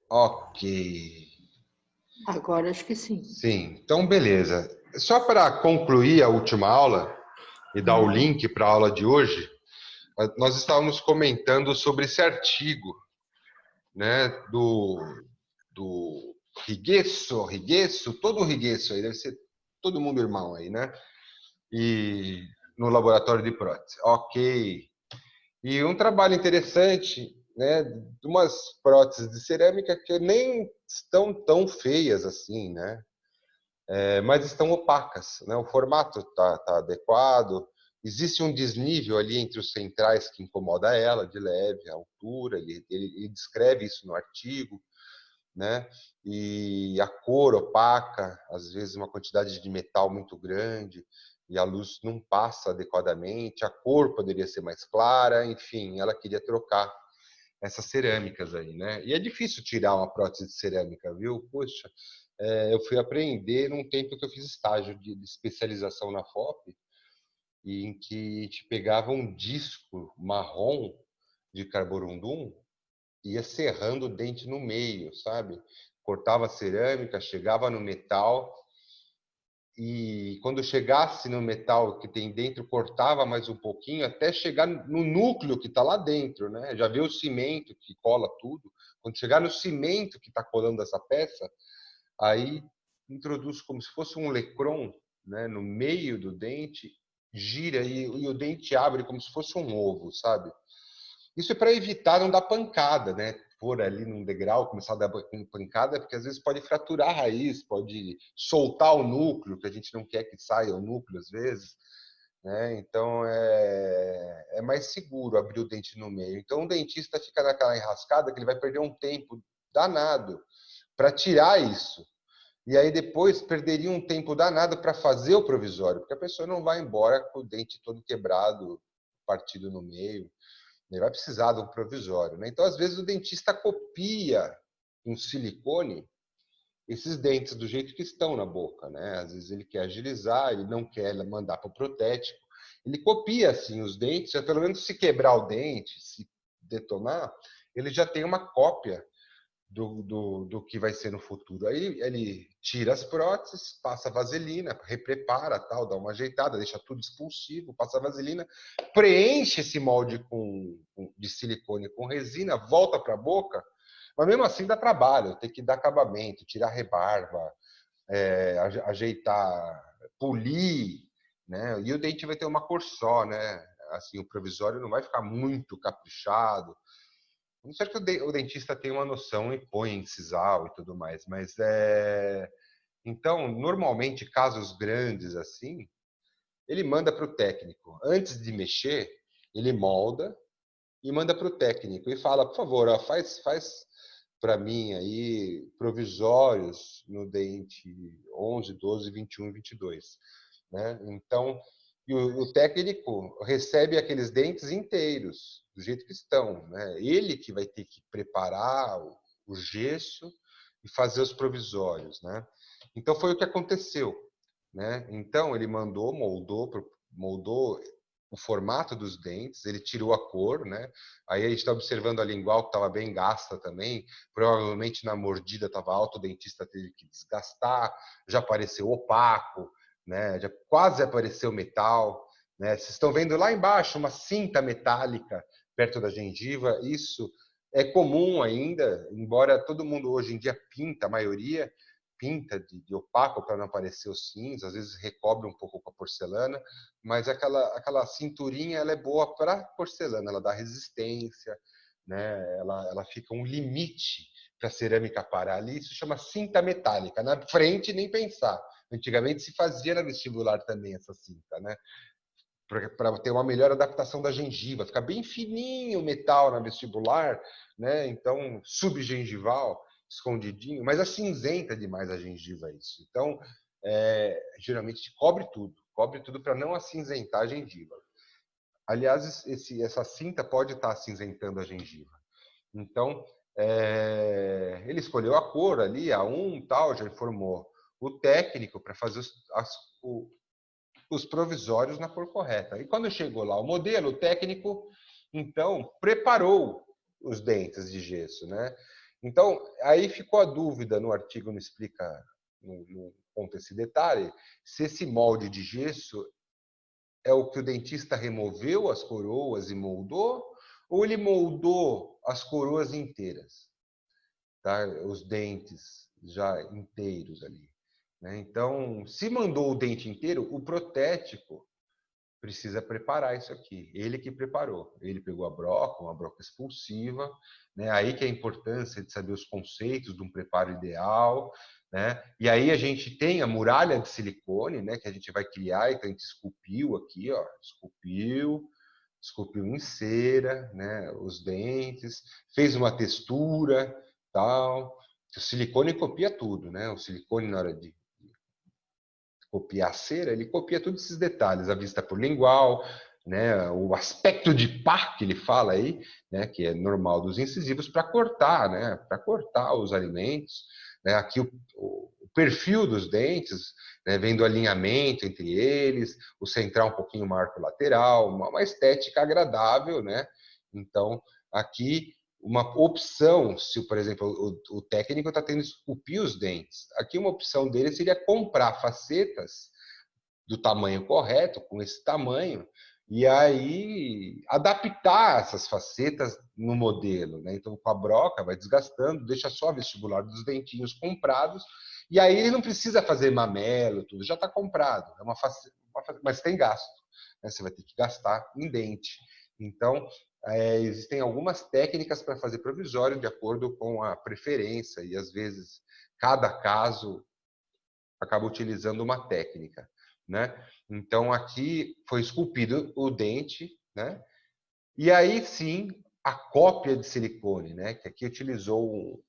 Ok. Agora acho que sim. Sim, então beleza. Só para concluir a última aula e dar o link para a aula de hoje, nós estávamos comentando sobre esse artigo, né, do Rigesso, todo o Rigesso aí, deve ser todo mundo irmão aí, né? E no laboratório de prótese. Ok. E um trabalho interessante, né, de umas próteses de cerâmica que nem estão tão feias assim, né? Mas estão opacas, né? O formato tá adequado. Existe um desnível ali entre os centrais que incomoda ela, de leve, a altura. Ele descreve isso no artigo, né? E a cor opaca, às vezes uma quantidade de metal muito grande e a luz não passa adequadamente. A cor poderia ser mais clara, enfim, ela queria trocar essas cerâmicas aí, né? E é difícil tirar uma prótese de cerâmica, viu? Poxa, eu fui aprender num tempo que eu fiz estágio de especialização na FOP, em que te pegava um disco marrom de carborundum e ia serrando o dente no meio, sabe? Cortava a cerâmica, chegava no metal e quando chegasse no metal que tem dentro, cortava mais um pouquinho até chegar no núcleo que está lá dentro, né? Já vê o cimento que cola tudo. Quando chegar no cimento que está colando essa peça, aí introduz como se fosse um lecron, né, no meio do dente, gira e o dente abre como se fosse um ovo, sabe? Isso é para evitar não dar pancada, né? Pôr ali num degrau, começar a dar pancada, porque às vezes pode fraturar a raiz, pode soltar o núcleo, que a gente não quer que saia o núcleo às vezes, né? Então é mais seguro abrir o dente no meio. Então o dentista fica naquela enrascada que ele vai perder um tempo danado para tirar isso. E aí depois perderia um tempo danado para fazer o provisório, porque a pessoa não vai embora com o dente todo quebrado, partido no meio. Ele vai precisar de um provisório, né? Então, às vezes, o dentista copia um silicone esses dentes do jeito que estão na boca, né? Às vezes ele quer agilizar, ele não quer mandar para o protético. Ele copia, assim, os dentes, já pelo menos se quebrar o dente, se detonar, ele já tem uma cópia do que vai ser no futuro. Aí ele tira as próteses, passa vaselina, reprepara, tal, dá uma ajeitada, deixa tudo expulsivo, passa vaselina, preenche esse molde de silicone com resina, volta para a boca, mas mesmo assim dá trabalho, tem que dar acabamento, tirar rebarba, ajeitar, polir, né? E o dente vai ter uma cor só, né? Assim, o provisório não vai ficar muito caprichado, não sei que o dentista tenha uma noção e põe em sisal e tudo mais, mas então, normalmente, casos grandes assim, ele manda para o técnico. Antes de mexer, ele molda e manda para o técnico e fala, por favor, ó, faz para mim aí provisórios no dente 11, 12, 21 e 22, né? Então, e o técnico recebe aqueles dentes inteiros, do jeito que estão, né? Ele que vai ter que preparar o gesso e fazer os provisórios, né? Então foi o que aconteceu, né? Então ele moldou o formato dos dentes, ele tirou a cor, né? Aí a gente está observando a lingual que estava bem gasta também, provavelmente na mordida estava alto, o dentista teve que desgastar, já apareceu opaco, né? Já quase apareceu metal, né? Vocês estão vendo lá embaixo uma cinta metálica perto da gengiva, isso é comum ainda, embora todo mundo hoje em dia pinta, a maioria pinta de opaco para não aparecer os cinza, às vezes recobre um pouco com a porcelana, mas aquela cinturinha ela é boa para porcelana, ela dá resistência, né? Ela fica um limite para a cerâmica parar ali, isso chama cinta metálica. Na frente, nem pensar. Antigamente se fazia na vestibular também essa cinta, né? Para ter uma melhor adaptação da gengiva, fica bem fininho o metal na vestibular, né? Então, subgengival, escondidinho, mas é cinzenta demais a gengiva isso. Então, geralmente cobre tudo para não acinzentar a gengiva. Aliás, essa cinta pode estar acinzentando a gengiva. Então, ele escolheu a cor ali, A1, tal, já informou o técnico para fazer os provisórios na cor correta. E quando chegou lá o modelo, o técnico, então, preparou os dentes de gesso, né? Então, aí ficou a dúvida, no artigo não explica, não conta esse detalhe, se esse molde de gesso é o que o dentista removeu as coroas e moldou, ou ele moldou as coroas inteiras, tá? Os dentes já inteiros ali, né? Então, se mandou o dente inteiro, o protético precisa preparar isso aqui. Ele que preparou. Ele pegou a broca, uma broca expulsiva, né? Aí que é a importância de saber os conceitos de um preparo ideal, né? E aí a gente tem a muralha de silicone, né? Que a gente vai criar, então a gente esculpiu aqui, ó, esculpiu em cera, né? Os dentes, fez uma textura, tal. O silicone copia tudo, né? O silicone na hora de copiar a cera, ele copia todos esses detalhes, a vista por lingual, né, o aspecto de pá que ele fala aí, né, que é normal dos incisivos para cortar, né, para cortar os alimentos, né, aqui o perfil dos dentes, né, vendo o alinhamento entre eles, o central um pouquinho maior que o lateral, uma estética agradável, né? Então, aqui uma opção, se, por exemplo, o técnico está tendo que esculpir os dentes. Aqui uma opção dele seria comprar facetas do tamanho correto, com esse tamanho, e aí adaptar essas facetas no modelo, né? Então, com a broca, vai desgastando, deixa só vestibular dos dentinhos comprados, e aí ele não precisa fazer mamelo, tudo, já está comprado. É uma faceta, mas tem gasto, né? Você vai ter que gastar em dente. Então, existem algumas técnicas para fazer provisório de acordo com a preferência, e às vezes cada caso acaba utilizando uma técnica, né? Então aqui foi esculpido o dente, né? E aí sim a cópia de silicone, né? Que aqui utilizou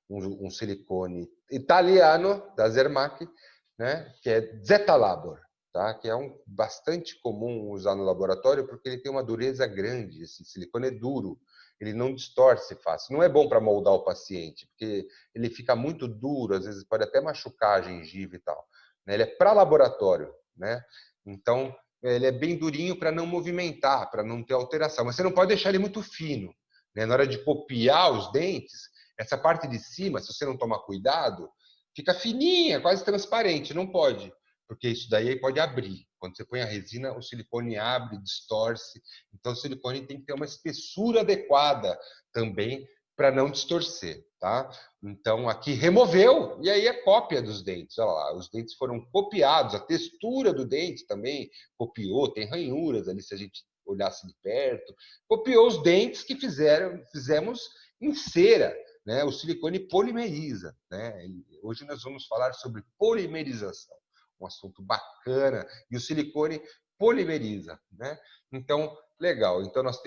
um silicone italiano da Zermatt, né? Que é Zetalabor, tá? Que é bastante comum usar no laboratório porque ele tem uma dureza grande. Esse silicone é duro, ele não distorce fácil. Não é bom para moldar o paciente, porque ele fica muito duro, às vezes pode até machucar a gengiva e tal, né? Ele é para laboratório, né? Então ele é bem durinho para não movimentar, para não ter alteração. Mas você não pode deixar ele muito fino, né? Na hora de copiar os dentes, essa parte de cima, se você não tomar cuidado, fica fininha, quase transparente. Não pode, porque isso daí pode abrir. Quando você põe a resina, o silicone abre, distorce. Então, o silicone tem que ter uma espessura adequada também para não distorcer, tá? Então, aqui removeu, e aí é cópia dos dentes. Olha lá, os dentes foram copiados, a textura do dente também copiou, tem ranhuras ali, se a gente olhasse de perto. Copiou os dentes que fizemos em cera, né? O silicone polimeriza, né? Hoje nós vamos falar sobre polimerização, um assunto bacana, e o silicone polimeriza, né? Então, legal. Então nós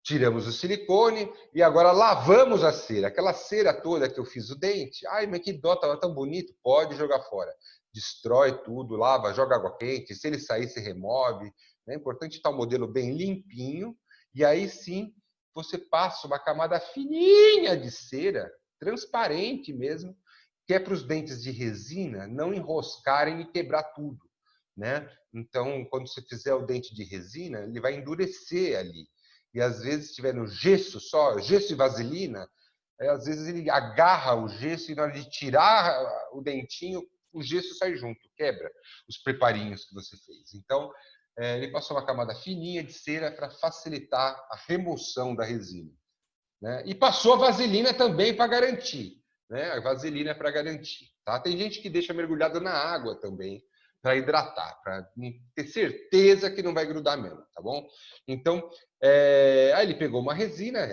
tiramos o silicone e agora lavamos a cera. Aquela cera toda que eu fiz o dente, ai, mas que dó, estava tão bonito, pode jogar fora. Destrói tudo, lava, joga água quente, se ele sair, se remove. É importante estar o modelo bem limpinho, e aí sim você passa uma camada fininha de cera, transparente mesmo, que é para os dentes de resina não enroscarem e quebrar tudo, né? Então, quando você fizer o dente de resina, ele vai endurecer ali. E às vezes, se tiver no gesso só, gesso e vaselina, às vezes ele agarra o gesso e na hora de tirar o dentinho, o gesso sai junto, quebra os preparinhos que você fez. Então, ele passou uma camada fininha de cera para facilitar a remoção da resina, né? E passou a vaselina também para garantir, né? A vaselina é para garantir, tá? Tem gente que deixa mergulhado na água também para hidratar, para ter certeza que não vai grudar mesmo, tá bom? Então, aí ele pegou uma resina,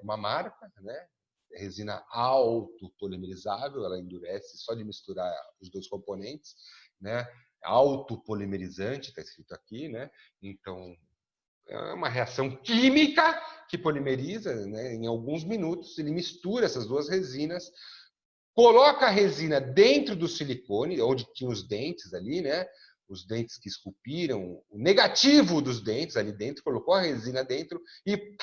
uma marca, né? Resina autopolimerizável, ela endurece só de misturar os dois componentes, né? Autopolimerizante, está escrito aqui, né? Então, é uma reação química que polimeriza, né? Em alguns minutos. Ele mistura essas duas resinas, coloca a resina dentro do silicone, onde tinha os dentes ali, né? Os dentes que esculpiram, o negativo dos dentes ali dentro, colocou a resina dentro e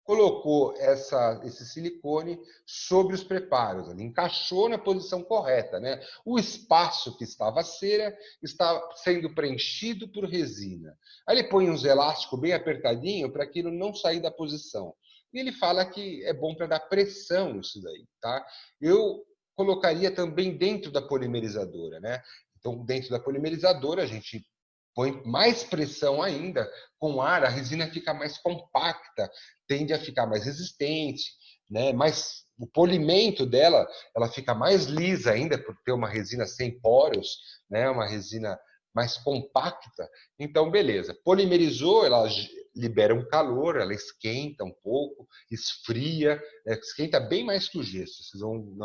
colocou esse silicone sobre os preparos, ali, encaixou na posição correta, né? O espaço que estava a cera está sendo preenchido por resina. Aí ele põe uns elásticos bem apertadinho para aquilo não sair da posição. E ele fala que é bom para dar pressão isso daí, tá? Eu colocaria também dentro da polimerizadora, né? Então, dentro da polimerizadora, a gente põe mais pressão ainda, com ar, a resina fica mais compacta, tende a ficar mais resistente, né? Mas o polimento dela, ela fica mais lisa ainda, por ter uma resina sem poros, né? Uma resina mais compacta. Então, beleza. Polimerizou, ela libera um calor, ela esquenta um pouco, esfria, né? Esquenta bem mais que o gesso. Vocês vão,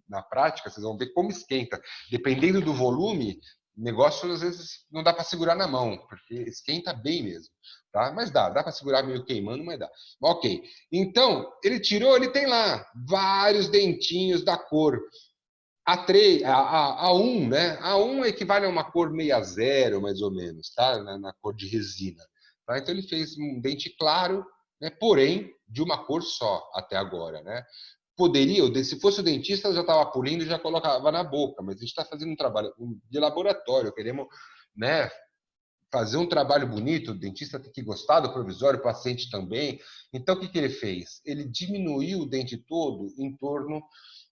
na prática, vocês vão ver como esquenta. Dependendo do volume, o negócio às vezes não dá para segurar na mão, porque esquenta bem mesmo. Tá? Mas dá para segurar meio queimando, mas dá. Ok. Então, ele tirou, ele tem lá vários dentinhos da cor. A1, né? A1 equivale a uma cor 60, mais ou menos, tá? Na cor de resina. Tá? Então, ele fez um dente claro, né? Porém, de uma cor só, até agora, né? Poderia, se fosse o dentista, eu já estava polindo e já colocava na boca, mas a gente está fazendo um trabalho de laboratório, queremos, né, fazer um trabalho bonito, o dentista tem que gostar do provisório, o paciente também. Então, o que ele fez? Ele diminuiu o dente todo em torno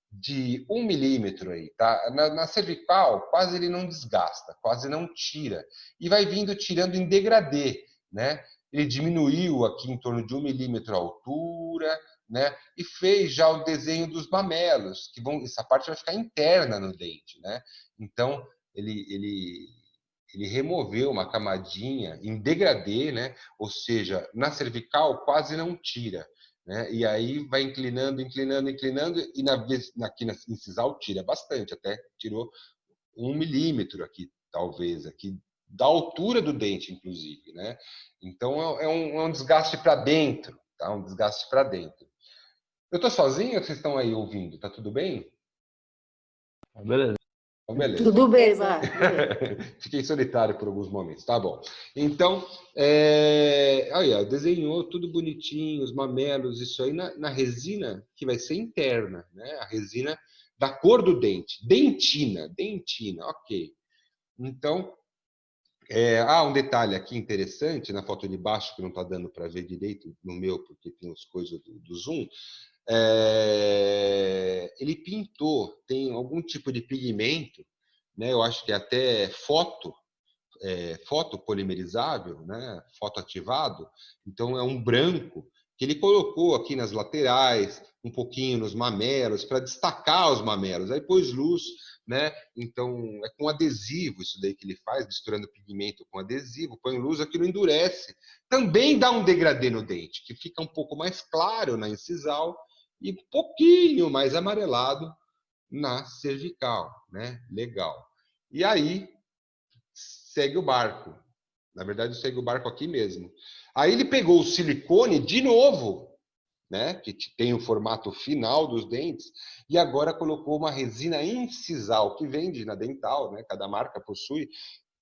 de 1 milímetro aí, tá? Na cervical, quase ele não desgasta, quase não tira. E vai vindo tirando em degradê, né? Ele diminuiu aqui em torno de 1 milímetro a altura, né? E fez já o desenho dos mamelos, que vão, essa parte vai ficar interna no dente, né? Então, ele removeu uma camadinha em degradê, né? Ou seja, na cervical quase não tira. Né? E aí vai inclinando, inclinando, inclinando, e aqui na incisal tira bastante, até tirou 1 milímetro aqui, talvez, aqui da altura do dente, inclusive, né? Então é um desgaste para dentro, tá? Um desgaste para dentro. Eu estou sozinho ou vocês estão aí ouvindo? Tá tudo bem? Beleza. Então, beleza. Tudo bem, vai. Fiquei solitário por alguns momentos, tá bom. Então, aí, ó, desenhou tudo bonitinho, os mamelos, isso aí na resina que vai ser interna, né? A resina da cor do dente, dentina, ok. Então, um detalhe aqui interessante na foto de baixo que não está dando para ver direito no meu, porque tem as coisas do zoom. Ele pintou, tem algum tipo de pigmento, né? Eu acho que é até fotopolimerizável, né? Fotoativado, então é um branco que ele colocou aqui nas laterais, um pouquinho nos mamelos, para destacar os mamelos, aí pôs luz, né? Então é com adesivo isso daí que ele faz, misturando pigmento com adesivo, põe luz, aquilo endurece, também dá um degradê no dente, que fica um pouco mais claro na incisal, e um pouquinho mais amarelado na cervical, né? Legal. E aí segue o barco. Na verdade, segue o barco aqui mesmo. Aí ele pegou o silicone de novo, né? Que tem o formato final dos dentes, e agora colocou uma resina incisal que vende na dental, né? Cada marca possui.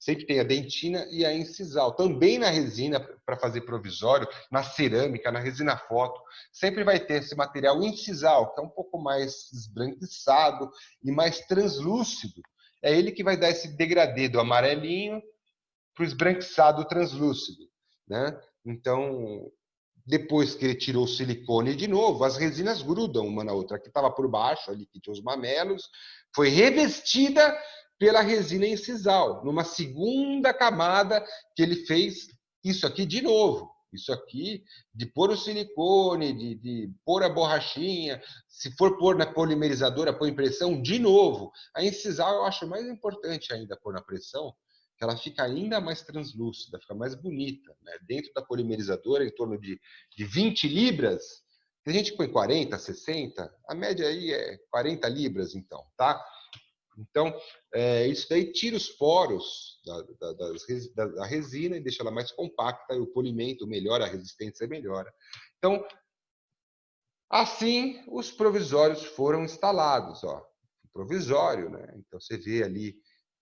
Sempre tem a dentina e a incisal. Também na resina, para fazer provisório, na cerâmica, na resina foto, sempre vai ter esse material incisal, que é um pouco mais esbranquiçado e mais translúcido. É ele que vai dar esse degradê do amarelinho para o esbranquiçado translúcido. Né? Então, depois que ele tirou o silicone de novo, as resinas grudam uma na outra. Aqui estava por baixo, ali que tinha os mamelos, foi revestida pela resina incisal, numa segunda camada que ele fez isso aqui de novo. Isso aqui, de pôr o silicone, de pôr a borrachinha, se for pôr na polimerizadora, pôr em pressão, de novo. A incisal eu acho mais importante ainda pôr na pressão, que ela fica ainda mais translúcida, fica mais bonita. Né? Dentro da polimerizadora, em torno de 20 libras, tem gente que põe 40, 60, a média aí é 40 libras, então, tá? Então, isso daí tira os poros da resina e deixa ela mais compacta, e o polimento melhora, a resistência melhora. Então, assim, os provisórios foram instalados. Ó. Provisório, né? Então, você vê ali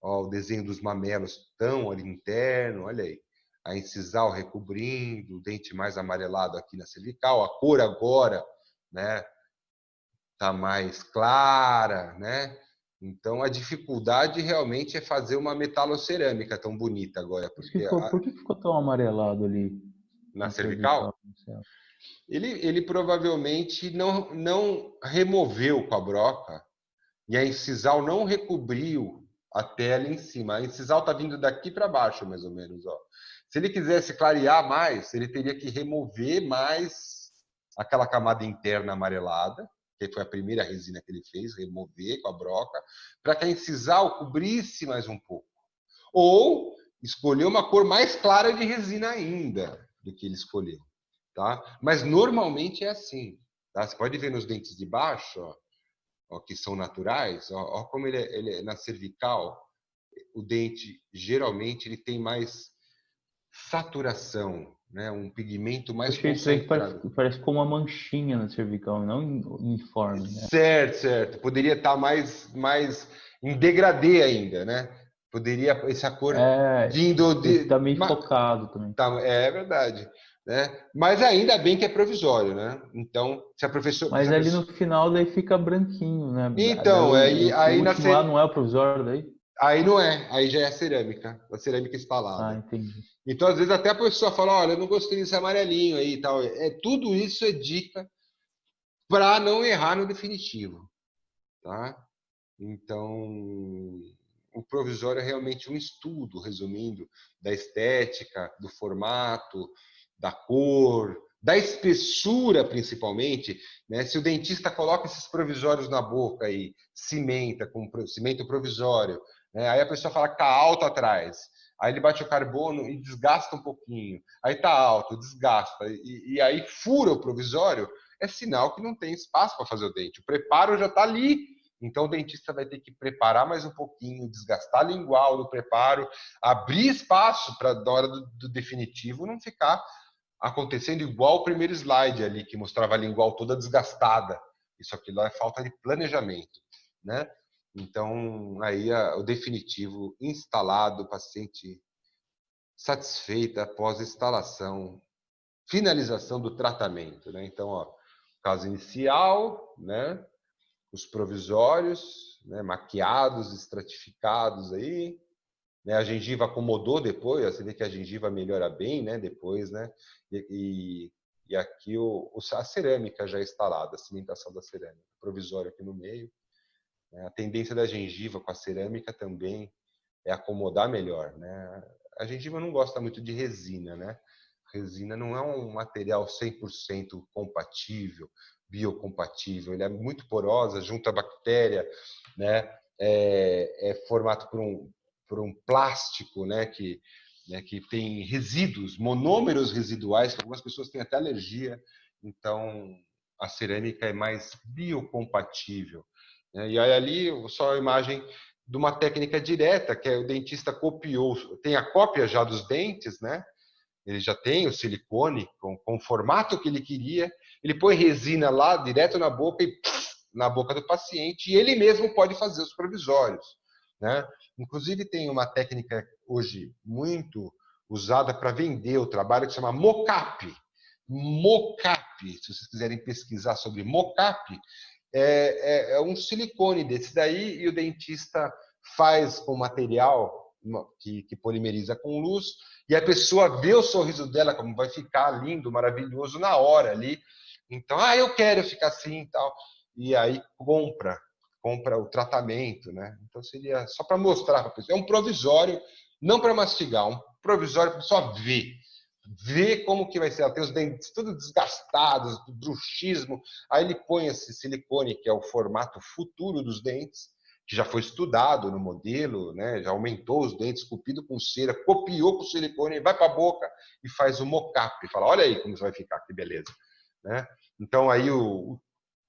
ó, o desenho dos mamelos tão ali interno, olha aí. A incisal recobrindo, o dente mais amarelado aqui na cervical, a cor agora, né? Tá mais clara, né? Então, a dificuldade realmente é fazer uma metalocerâmica tão bonita agora. Por que ficou tão amarelado ali na cervical? Ele provavelmente não removeu com a broca e a incisal não recobriu a pele em cima. A incisal está vindo daqui para baixo, mais ou menos. Ó. Se ele quisesse clarear mais, ele teria que remover mais aquela camada interna amarelada, que foi a primeira resina que ele fez, remover com a broca, para que a incisal cobrisse mais um pouco. Ou escolher uma cor mais clara de resina ainda do que ele escolheu. Tá? Mas normalmente é assim. Tá? Você pode ver nos dentes de baixo, ó, que são naturais, ó como ele é na cervical, o dente geralmente ele tem mais saturação, né? Um pigmento mais Achei estranho que concentrado. parece como uma manchinha na cervical, não uniforme, né? Certo. Poderia estar mais em degradê ainda, né? Poderia essa cor vindo Esse de. tá meio focado também. Tá, é verdade. Né? Mas ainda bem que é provisório, né? Então, se a professora. Mas ali no final daí fica branquinho, né? Daí Então, o último lá não é o provisório daí? aí não é, aí já é a cerâmica Ah, instalada. entendi. Então, às vezes, até a pessoa fala, olha, eu não gostei desse amarelinho aí e tal. Tudo isso é dica para não errar no definitivo, tá? Então, o provisório é realmente um estudo, resumindo, da estética, do formato, da cor, da espessura, principalmente. Né? Se o dentista coloca esses provisórios na boca e cimenta com cimento provisório, né? Aí a pessoa fala que está alto atrás. Aí ele bate o carbono e desgasta um pouquinho. Aí está alto, desgasta. E aí fura o provisório, é sinal que não tem espaço para fazer o dente. O preparo já está ali. Então, o dentista vai ter que preparar mais um pouquinho, desgastar a lingual do preparo, abrir espaço para, na hora do definitivo, não ficar acontecendo igual o primeiro slide ali, que mostrava a lingual toda desgastada. Isso aqui lá é falta de planejamento, né? Então, aí o definitivo instalado, o paciente satisfeito após a instalação, finalização do tratamento, né? Então, ó, caso inicial, né? Os provisórios, né, maquiados, estratificados aí, né, a gengiva acomodou depois, você vê que a gengiva melhora bem, né, depois, né, e aqui a cerâmica já instalada, a cimentação da cerâmica, provisório aqui no meio, né, a tendência da gengiva com a cerâmica também é acomodar melhor, né, a gengiva não gosta muito de resina, né, resina não é um material 100% compatível, biocompatível, ele é muito porosa, junto à bactéria, né? É formado por um plástico, né, que tem resíduos, monômeros residuais, que algumas pessoas têm até alergia, então a cerâmica é mais biocompatível. Né? E aí ali só a imagem de uma técnica direta, que é o dentista copiou, tem a cópia já dos dentes, né? Ele já tem o silicone com o formato que ele queria, ele põe resina lá direto na boca e na boca do paciente, e ele mesmo pode fazer os provisórios. Né? Inclusive tem uma técnica hoje muito usada para vender o trabalho que se chama mocap. Mocap, se vocês quiserem pesquisar sobre mocap, é um silicone desse daí e o dentista faz com material que polimeriza com luz e a pessoa vê o sorriso dela como vai ficar lindo, maravilhoso na hora ali. Então, eu quero ficar assim e tal. E aí compra o tratamento, né? Então seria só para mostrar para a pessoa. É um provisório, não para mastigar, um provisório para a pessoa ver como que vai ser. Ela tem os dentes tudo desgastados, do bruxismo. Aí ele põe esse silicone, que é o formato futuro dos dentes, que já foi estudado no modelo, né? Já aumentou os dentes, esculpido com cera, copiou com silicone, vai para a boca e faz o mocap. Fala, olha aí como vai ficar, que beleza. Né? Então aí o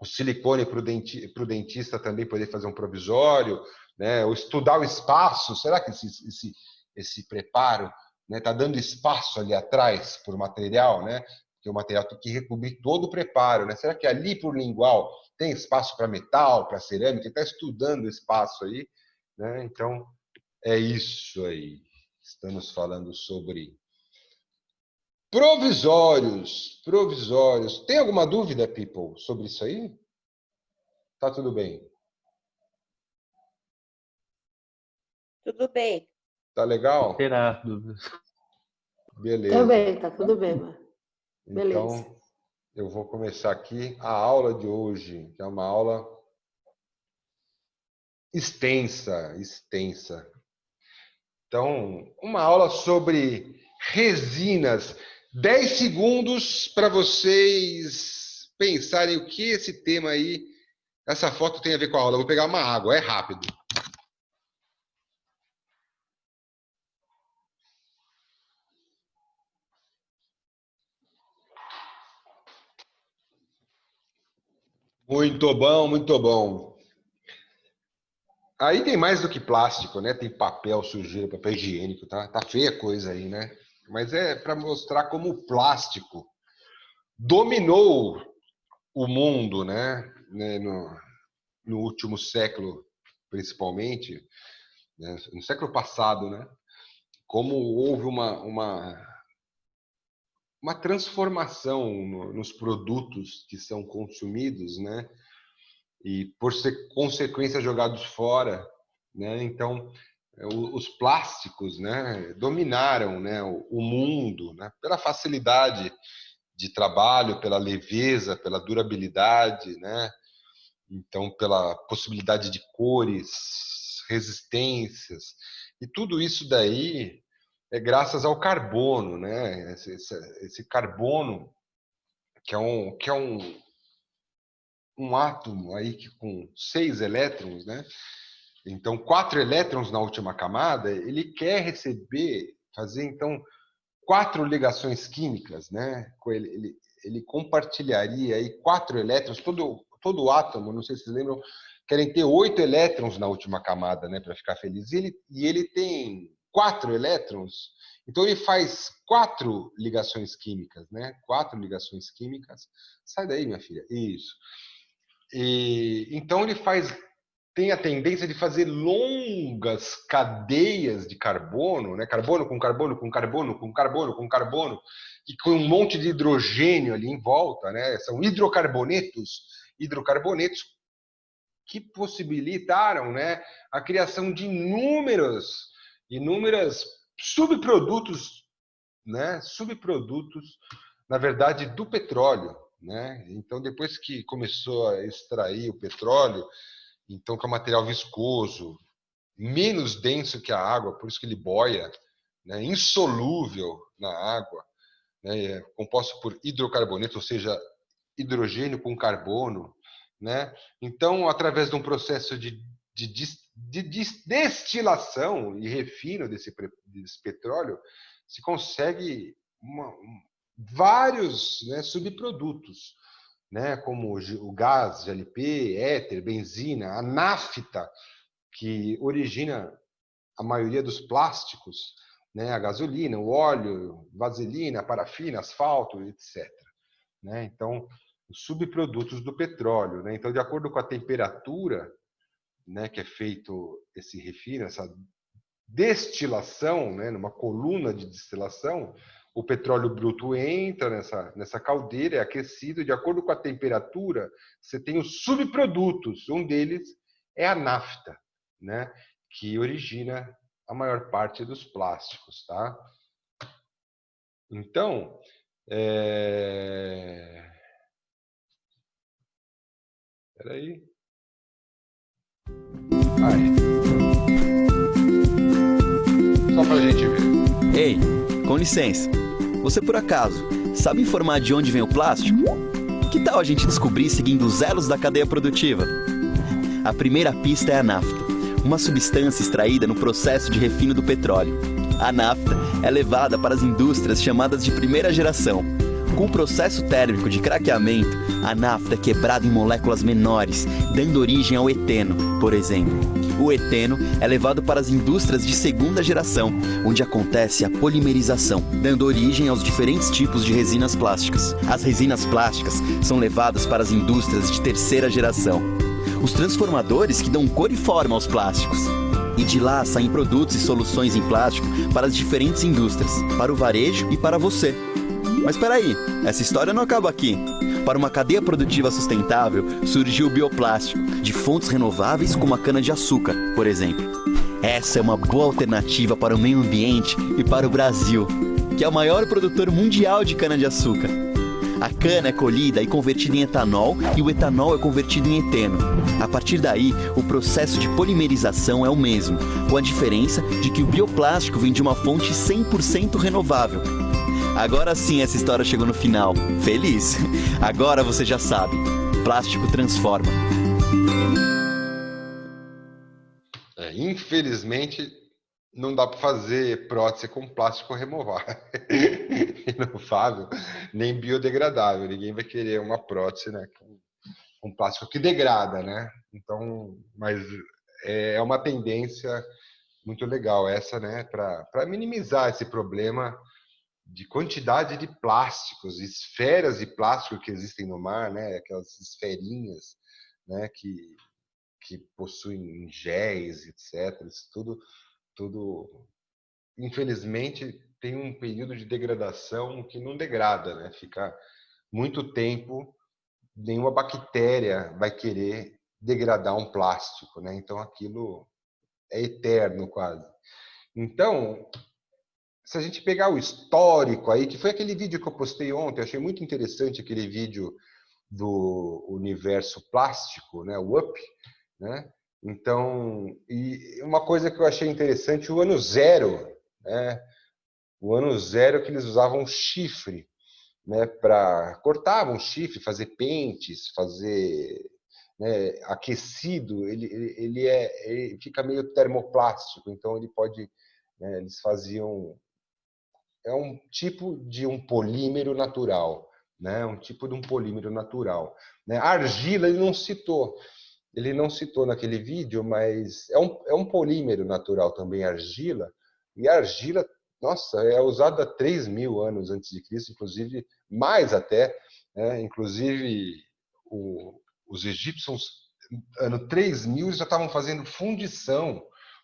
silicone para o dentista também poder fazer um provisório, né? Ou estudar o espaço. Será que esse preparo está, né, dando espaço ali atrás por material, né? Porque o material tem que recobrir todo o preparo, né? Será que ali por lingual tem espaço para metal, para cerâmica? Está estudando o espaço aí, né? Então é isso aí. Estamos falando sobre provisórios. Tem alguma dúvida, people, sobre isso aí? Tá tudo bem? Tudo bem. Tá legal? Terá dúvidas. Beleza. Também, tá tudo bem, mano. Beleza. Então, eu vou começar aqui a aula de hoje, que é uma aula extensa. Então, uma aula sobre resinas. 10 segundos para vocês pensarem o que esse tema aí, essa foto tem a ver com a aula. Eu vou pegar uma água, é rápido. Muito bom, muito bom. Aí tem mais do que plástico, né? Tem papel, sujeira, papel higiênico, tá? Tá feia a coisa aí, né? Mas é para mostrar como o plástico dominou o mundo, né? No último século, principalmente, né? No século passado, né? Como houve uma transformação nos produtos que são consumidos, né? E por ser consequência jogados fora, né? Então os plásticos, né, dominaram, né, o mundo, né, pela facilidade de trabalho, pela leveza, pela durabilidade, né? Então pela possibilidade de cores, resistências, e tudo isso daí é graças ao carbono, né? Esse carbono que é um átomo aí que com 6 elétrons, né? Então 4 elétrons na última camada, ele quer fazer então 4 ligações químicas, né? Ele compartilharia aí 4 elétrons, todo átomo, não sei se vocês lembram, querem ter 8 elétrons na última camada, né, para ficar feliz. E ele tem 4 elétrons, então ele faz 4 ligações químicas, né? 4 ligações químicas. Sai daí, minha filha. Isso. E então ele tem a tendência de fazer longas cadeias de carbono, né? Carbono com carbono com carbono com carbono com carbono, e com um monte de hidrogênio ali em volta, né? São hidrocarbonetos que possibilitaram, né, a criação de inúmeras subprodutos, né? Subprodutos, na verdade, do petróleo, né? Então, depois que começou a extrair o petróleo, então que é um material viscoso, menos denso que a água, por isso que ele boia, né? Insolúvel na água, né? Composto por hidrocarboneto, ou seja, hidrogênio com carbono, né? Então, através de um processo de destilação e refino desse petróleo, se consegue vários, né, subprodutos, né, como o gás, GLP, éter, benzina, a nafta, que origina a maioria dos plásticos, né, a gasolina, o óleo, vaselina, parafina, asfalto, etc. Né? Então, os subprodutos do petróleo. Né? Então, de acordo com a temperatura, né, que é feito esse refino, essa destilação, né, numa coluna de destilação, o petróleo bruto entra nessa caldeira, é aquecido, de acordo com a temperatura, você tem os subprodutos. Um deles é a nafta, né, que origina a maior parte dos plásticos. Tá? Então, peraí. Só para a gente ver. Ei, com licença. Você, por acaso, sabe informar de onde vem o plástico? Que tal a gente descobrir seguindo os elos da cadeia produtiva? A primeira pista é a nafta, uma substância extraída no processo de refino do petróleo. A nafta é levada para as indústrias chamadas de primeira geração. Com o processo térmico de craqueamento, a nafta é quebrada em moléculas menores, dando origem ao eteno, por exemplo. O eteno é levado para as indústrias de segunda geração, onde acontece a polimerização, dando origem aos diferentes tipos de resinas plásticas. As resinas plásticas são levadas para as indústrias de terceira geração, os transformadores que dão cor e forma aos plásticos. E de lá saem produtos e soluções em plástico para as diferentes indústrias, para o varejo e para você. Mas espera aí, essa história não acaba aqui. Para uma cadeia produtiva sustentável, surgiu o bioplástico, de fontes renováveis como a cana-de-açúcar, por exemplo. Essa é uma boa alternativa para o meio ambiente e para o Brasil, que é o maior produtor mundial de cana-de-açúcar. A cana é colhida e convertida em etanol e o etanol é convertido em eteno. A partir daí, o processo de polimerização é o mesmo, com a diferença de que o bioplástico vem de uma fonte 100% renovável. Agora sim essa história chegou no final. Feliz? Agora você já sabe. Plástico transforma. Infelizmente, não dá para fazer prótese com plástico renovável, nem biodegradável. Ninguém vai querer uma prótese, né, com plástico que degrada, né? Então, mas é uma tendência muito legal essa, né, para minimizar esse problema de quantidade de plásticos, esferas de plástico que existem no mar, né, aquelas esferinhas, né, que possuem géis, etc. Isso tudo, infelizmente, tem um período de degradação que não degrada, né? Fica muito tempo, nenhuma bactéria vai querer degradar um plástico, né? Então aquilo é eterno quase. Então, se a gente pegar o histórico aí, que foi aquele vídeo que eu postei ontem, eu achei muito interessante aquele vídeo do universo plástico, né? O UP, né? Então, e uma coisa que eu achei interessante, o ano zero, né? O ano zero que eles usavam chifre, né? Para cortavam chifre, fazer pentes, fazer, né, aquecido, ele fica meio termoplástico, então ele pode, né, eles faziam, é um tipo de um polímero natural, né? Um tipo de um polímero natural, né? A argila ele não citou naquele vídeo, mas é um polímero natural também, a argila. E a argila, nossa, é usada há 3.000 anos antes de Cristo, inclusive mais até, né? Inclusive os egípcios, ano 3.000, já estavam fazendo fundição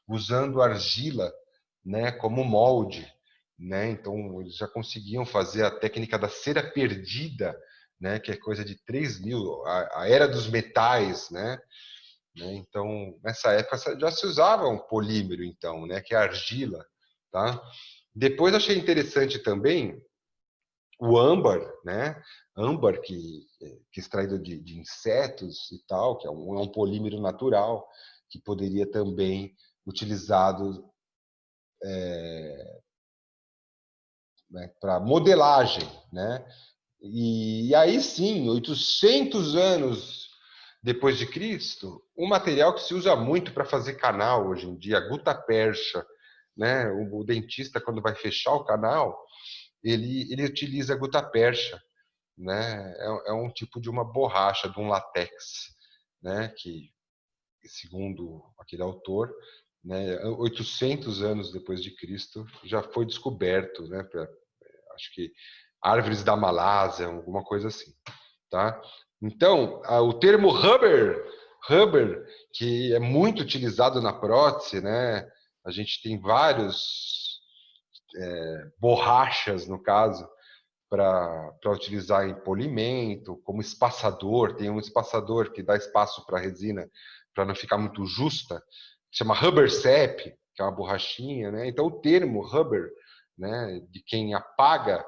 usando argila, né, como molde, né? Então eles já conseguiam fazer a técnica da cera perdida, né, que é coisa de 3.000, a era dos metais, né? Então, nessa época já se usava um polímero, então, né, que é a argila, tá? Depois achei interessante também o âmbar, né? Âmbar que é extraído de insetos e tal, que é um polímero natural que poderia também utilizado, né, para modelagem, né? E aí sim, 800 anos depois de Cristo, um material que se usa muito para fazer canal hoje em dia, a gutta-percha, né? O dentista, quando vai fechar o canal, ele utiliza a gutta-percha, né? É um tipo de uma borracha, de um látex, né? Que, segundo aquele autor, né, 800 anos depois de Cristo, já foi descoberto, né? Acho que árvores da Malásia, alguma coisa assim, tá? Então, o termo rubber, que é muito utilizado na prótese, né? A gente tem vários borrachas, no caso, para utilizar em polimento, como espaçador. Tem um espaçador que dá espaço para a resina para não ficar muito justa, chama rubber cap, que é uma borrachinha, né? Então, o termo rubber, né, de quem apaga,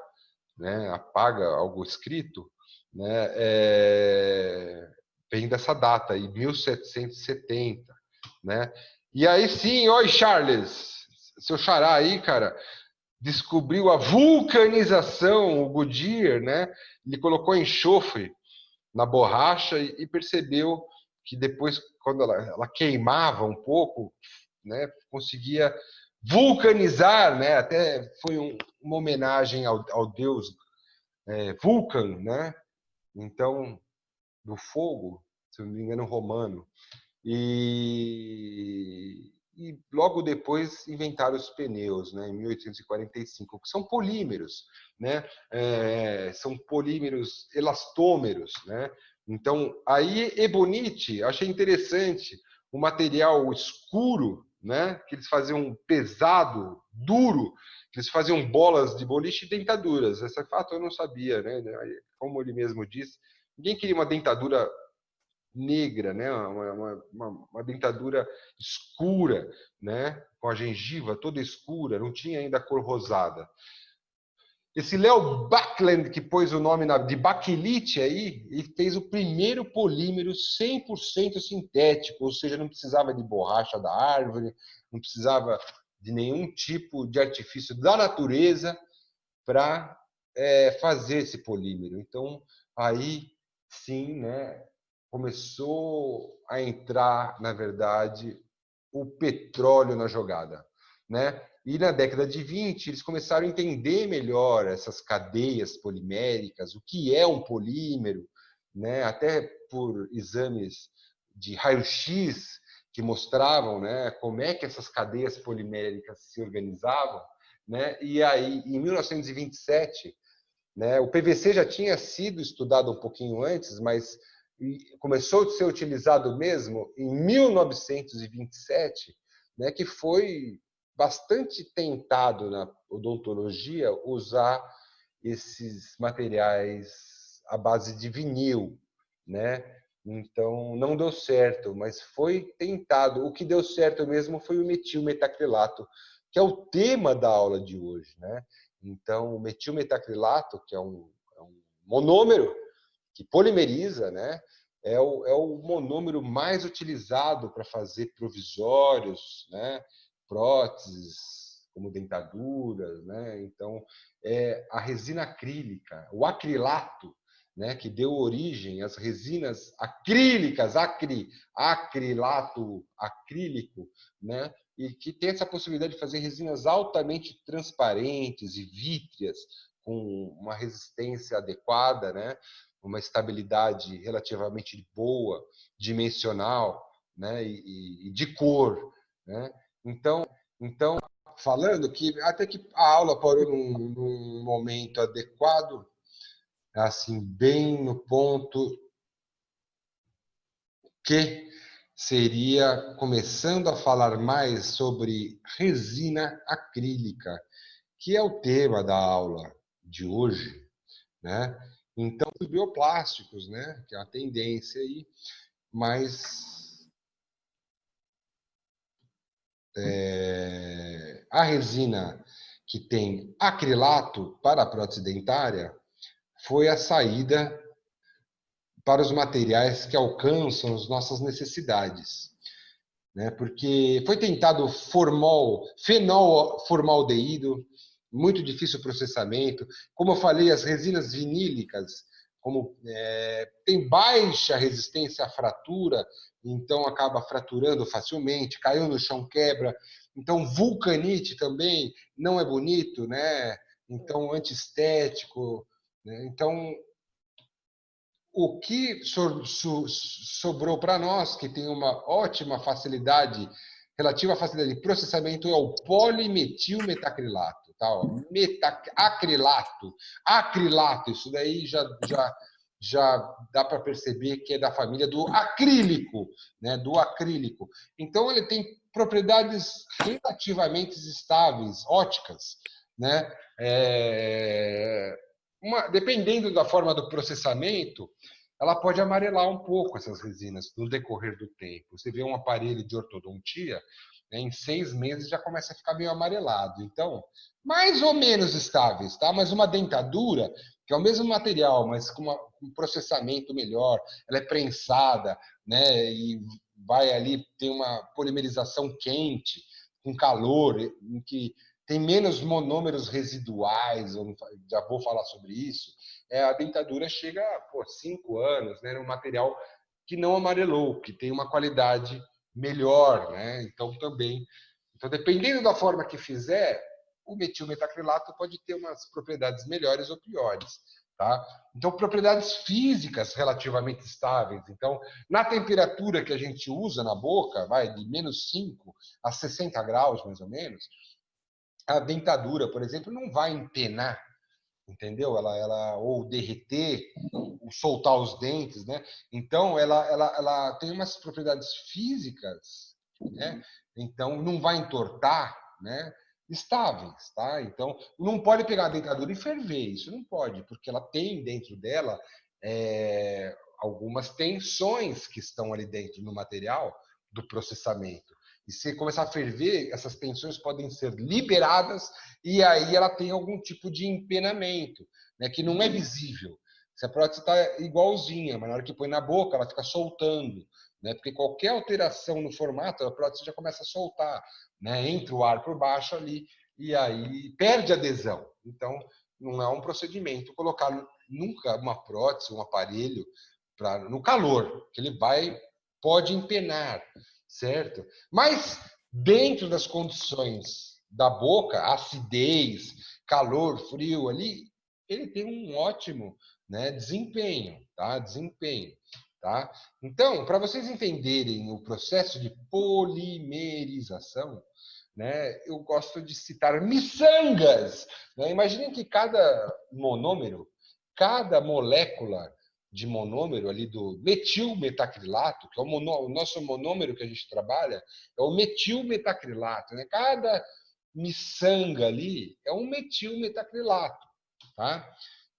né, apaga algo escrito, né, vem dessa data, em 1770, né? E aí sim, oi Charles, seu xará aí, cara, descobriu a vulcanização, o Goodyear, né? Ele colocou enxofre na borracha e percebeu que depois, quando ela queimava um pouco, né, conseguia vulcanizar, né? Até foi uma homenagem ao deus Vulcan, né? Então, do fogo, se eu não me engano, romano. E logo depois inventaram os pneus, né, em 1845, que são polímeros, né? São polímeros elastômeros, né? Então, aí ebonite, achei interessante, o material escuro, né, que eles faziam pesado, duro, que eles faziam bolas de boliche e dentaduras. Esse fato eu não sabia, né? Como ele mesmo disse, ninguém queria uma dentadura negra, né? Uma dentadura escura, né? Com a gengiva toda escura, não tinha ainda a cor rosada. Esse Leo Baekeland, que pôs o nome de baquelite aí, e fez o primeiro polímero 100% sintético, ou seja, não precisava de borracha da árvore, não precisava de nenhum tipo de artifício da natureza para fazer esse polímero. Então, aí sim, né, começou a entrar, na verdade, o petróleo na jogada, né? E na década de 20, eles começaram a entender melhor essas cadeias poliméricas, o que é um polímero, né? Até por exames de raio-x que mostravam, né, como é que essas cadeias poliméricas se organizavam, né? E aí, em 1927, né, o PVC já tinha sido estudado um pouquinho antes, mas começou a ser utilizado mesmo em 1927, né, que foi bastante tentado na odontologia usar esses materiais à base de vinil, né? Então não deu certo, mas foi tentado. O que deu certo mesmo foi o metilmetacrilato, que é o tema da aula de hoje, né? Então o metilmetacrilato, que é um monômero que polimeriza, né? É o monômero mais utilizado para fazer provisórios, né? Próteses, como dentaduras, né? Então, a resina acrílica, o acrilato, né? Que deu origem às resinas acrílicas, acrilato acrílico, né? E que tem essa possibilidade de fazer resinas altamente transparentes e vítreas, com uma resistência adequada, né? Uma estabilidade relativamente boa, dimensional, né? E de cor, né? Então, falando que até que a aula parou num momento adequado, assim, bem no ponto que seria começando a falar mais sobre resina acrílica, que é o tema da aula de hoje, né? Então, os bioplásticos, né? Que é a tendência aí, mas a resina que tem acrilato para a prótese dentária foi a saída para os materiais que alcançam as nossas necessidades, né? Porque foi tentado fenol formaldeído, muito difícil o processamento. Como eu falei, as resinas vinílicas, como tem baixa resistência à fratura, então acaba fraturando facilmente, caiu no chão, quebra. Então, vulcanite também não é bonito, né? Então, antiestético, né? Então, o que sobrou para nós, que tem uma ótima facilidade, relativa facilidade de processamento, é o polimetilmetacrilato. Tá? Acrilato, isso daí já dá para perceber que é da família do acrílico, né? Do acrílico. Então, ele tem propriedades relativamente estáveis, óticas, né? Dependendo da forma do processamento, ela pode amarelar um pouco essas resinas no decorrer do tempo. Você vê um aparelho de ortodontia, né, em 6 meses já começa a ficar meio amarelado. Então, mais ou menos estáveis, tá? Mas uma dentadura, que é o mesmo material, mas com um processamento melhor, ela é prensada, né? E vai ali ter uma polimerização quente, com calor, em que tem menos monômeros residuais, eu já vou falar sobre isso. A dentadura chega a 5 anos, né, num material que não amarelou, que tem uma qualidade melhor, né? Então, dependendo da forma que fizer, o metilmetacrilato pode ter umas propriedades melhores ou piores, tá? Então, propriedades físicas relativamente estáveis. Então, na temperatura que a gente usa na boca, vai de -5 a 60 graus, mais ou menos, a dentadura, por exemplo, não vai empenar, entendeu? Ou derreter, ou soltar os dentes, né? Então, ela tem umas propriedades físicas, né? Então, não vai entortar, né? Estáveis, tá? Então, não pode pegar a dentadura e ferver, isso não pode, porque ela tem dentro dela algumas tensões que estão ali dentro no material do processamento. E se começar a ferver, essas tensões podem ser liberadas e aí ela tem algum tipo de empenamento, né, que não é visível. Se a prótese está igualzinha, mas na hora que põe na boca, ela fica soltando, né, porque qualquer alteração no formato, a prótese já começa a soltar, né, entra o ar por baixo ali e aí perde adesão. Então, não é um procedimento colocar nunca uma prótese, um aparelho no calor, que ele pode empenar, certo? Mas dentro das condições da boca, acidez, calor, frio ali, ele tem um ótimo, né, desempenho, tá? Desempenho, tá? Então, para vocês entenderem o processo de polimerização, né, eu gosto de citar miçangas, né? Imaginem que cada monômero, cada molécula de monômero ali do metilmetacrilato, que é o nosso monômero que a gente trabalha, é o metilmetacrilato, né? Cada miçanga ali é um metilmetacrilato, tá?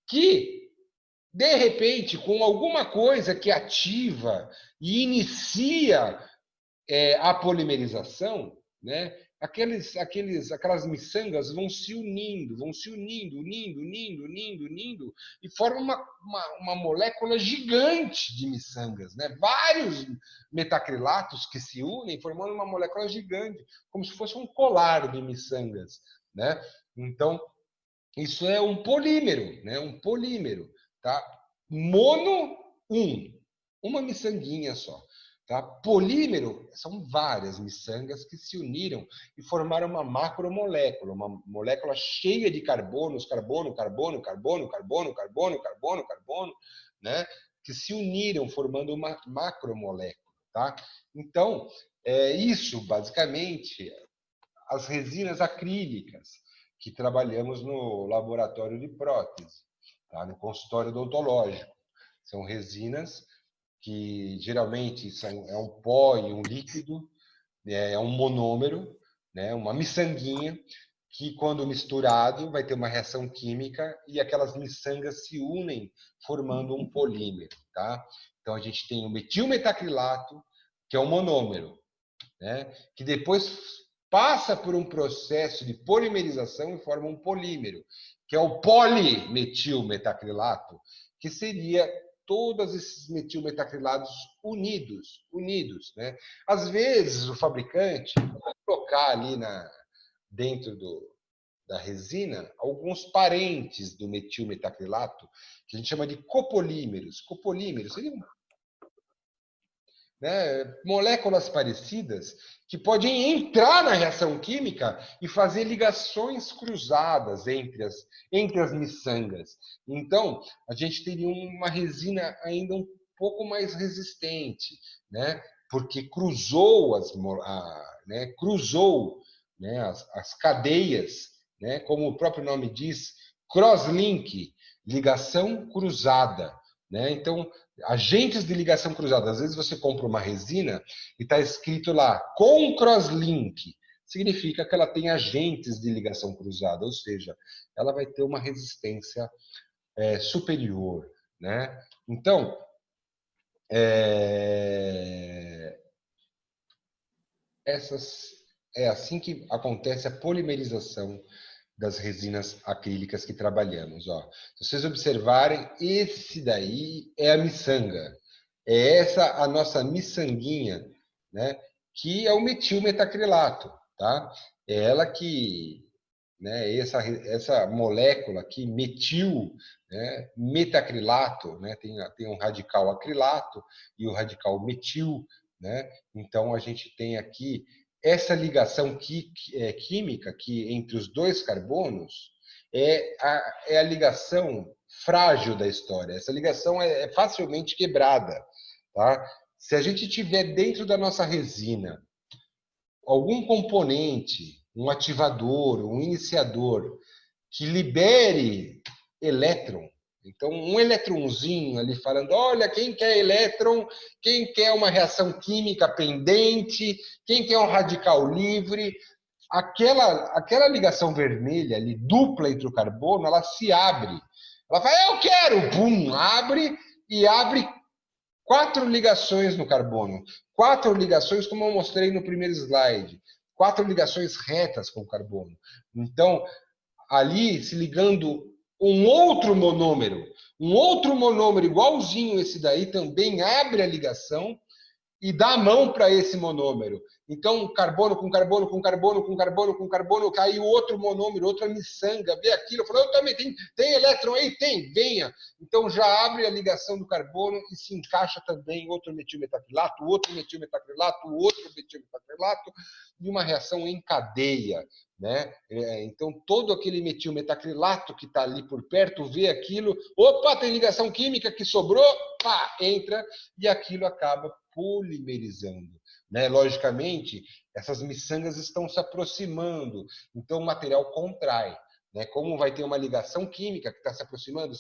Que, de repente, com alguma coisa que ativa e inicia a polimerização, né? Aquelas miçangas vão se unindo, unindo, e formam uma molécula gigante de miçangas, né? Vários metacrilatos que se unem, formando uma molécula gigante, como se fosse um colar de miçangas, né? Então, isso é um polímero, né? Um polímero, tá? Mono 1, uma miçanguinha só. Tá? Polímero são várias miçangas que se uniram e formaram uma macromolécula, uma molécula cheia de carbonos, carbono, né? Que se uniram formando uma macromolécula. Tá? Então, isso basicamente as resinas acrílicas que trabalhamos no laboratório de prótese, tá? No consultório odontológico. São resinas que geralmente é um pó e um líquido, é um monômero, né, uma miçanguinha, que quando misturado vai ter uma reação química e aquelas miçangas se unem formando um polímero. Tá? Então a gente tem o metilmetacrilato, que é um monômero, né, que depois passa por um processo de polimerização e forma um polímero, que é o polimetilmetacrilato, que seria todos esses metilmetacrilatos unidos, né? Às vezes o fabricante vai colocar ali dentro da resina alguns parentes do metilmetacrilato, que a gente chama de copolímeros. Copolímeros seriam, né, moléculas parecidas que podem entrar na reação química e fazer ligações cruzadas entre as miçangas. Então, a gente teria uma resina ainda um pouco mais resistente, né, porque cruzou as cadeias, né, como o próprio nome diz, crosslink, ligação cruzada, né? Então, agentes de ligação cruzada. Às vezes você compra uma resina e está escrito lá com crosslink. Significa que ela tem agentes de ligação cruzada, ou seja, ela vai ter uma resistência superior, né? Então, é assim que acontece a polimerização das resinas acrílicas que trabalhamos. Ó. Se vocês observarem, esse daí é a miçanga. É essa a nossa miçanguinha, né, que é o metilmetacrilato. Tá? É ela que, né, essa molécula aqui, metil, né, metacrilato, né, tem um radical acrilato e o radical metil. Né? Então, a gente tem aqui essa ligação química que entre os dois carbonos é a ligação frágil da história. Essa ligação é facilmente quebrada. Tá? Se a gente tiver dentro da nossa resina algum componente, um ativador, um iniciador, que libere elétron, então um elétronzinho ali falando, olha, quem quer elétron, quem quer uma reação química pendente, quem quer um radical livre, aquela ligação vermelha ali, dupla entre o carbono, ela se abre. Ela fala, eu quero, pum, abre, e abre 4 ligações no carbono. 4 ligações, como eu mostrei no primeiro slide. 4 ligações retas com o carbono. Então, ali se ligando um outro monômero igualzinho esse daí, também abre a ligação e dá a mão para esse monômero. Então, carbono com carbono, com carbono, com carbono, com carbono, caiu outro monômero, outra miçanga, vê aquilo, falou, eu também, tem elétron aí? Tem, venha. Então, já abre a ligação do carbono e se encaixa também outro metilmetacrilato, outro metilmetacrilato, outro metilmetacrilato, e uma reação em cadeia. Né? Então, todo aquele metilmetacrilato que está ali por perto, vê aquilo, opa, tem ligação química que sobrou, pá, entra, e aquilo acaba polimerizando. Né? Logicamente, essas miçangas estão se aproximando, então o material contrai. Né? Como vai ter uma ligação química que está se aproximando,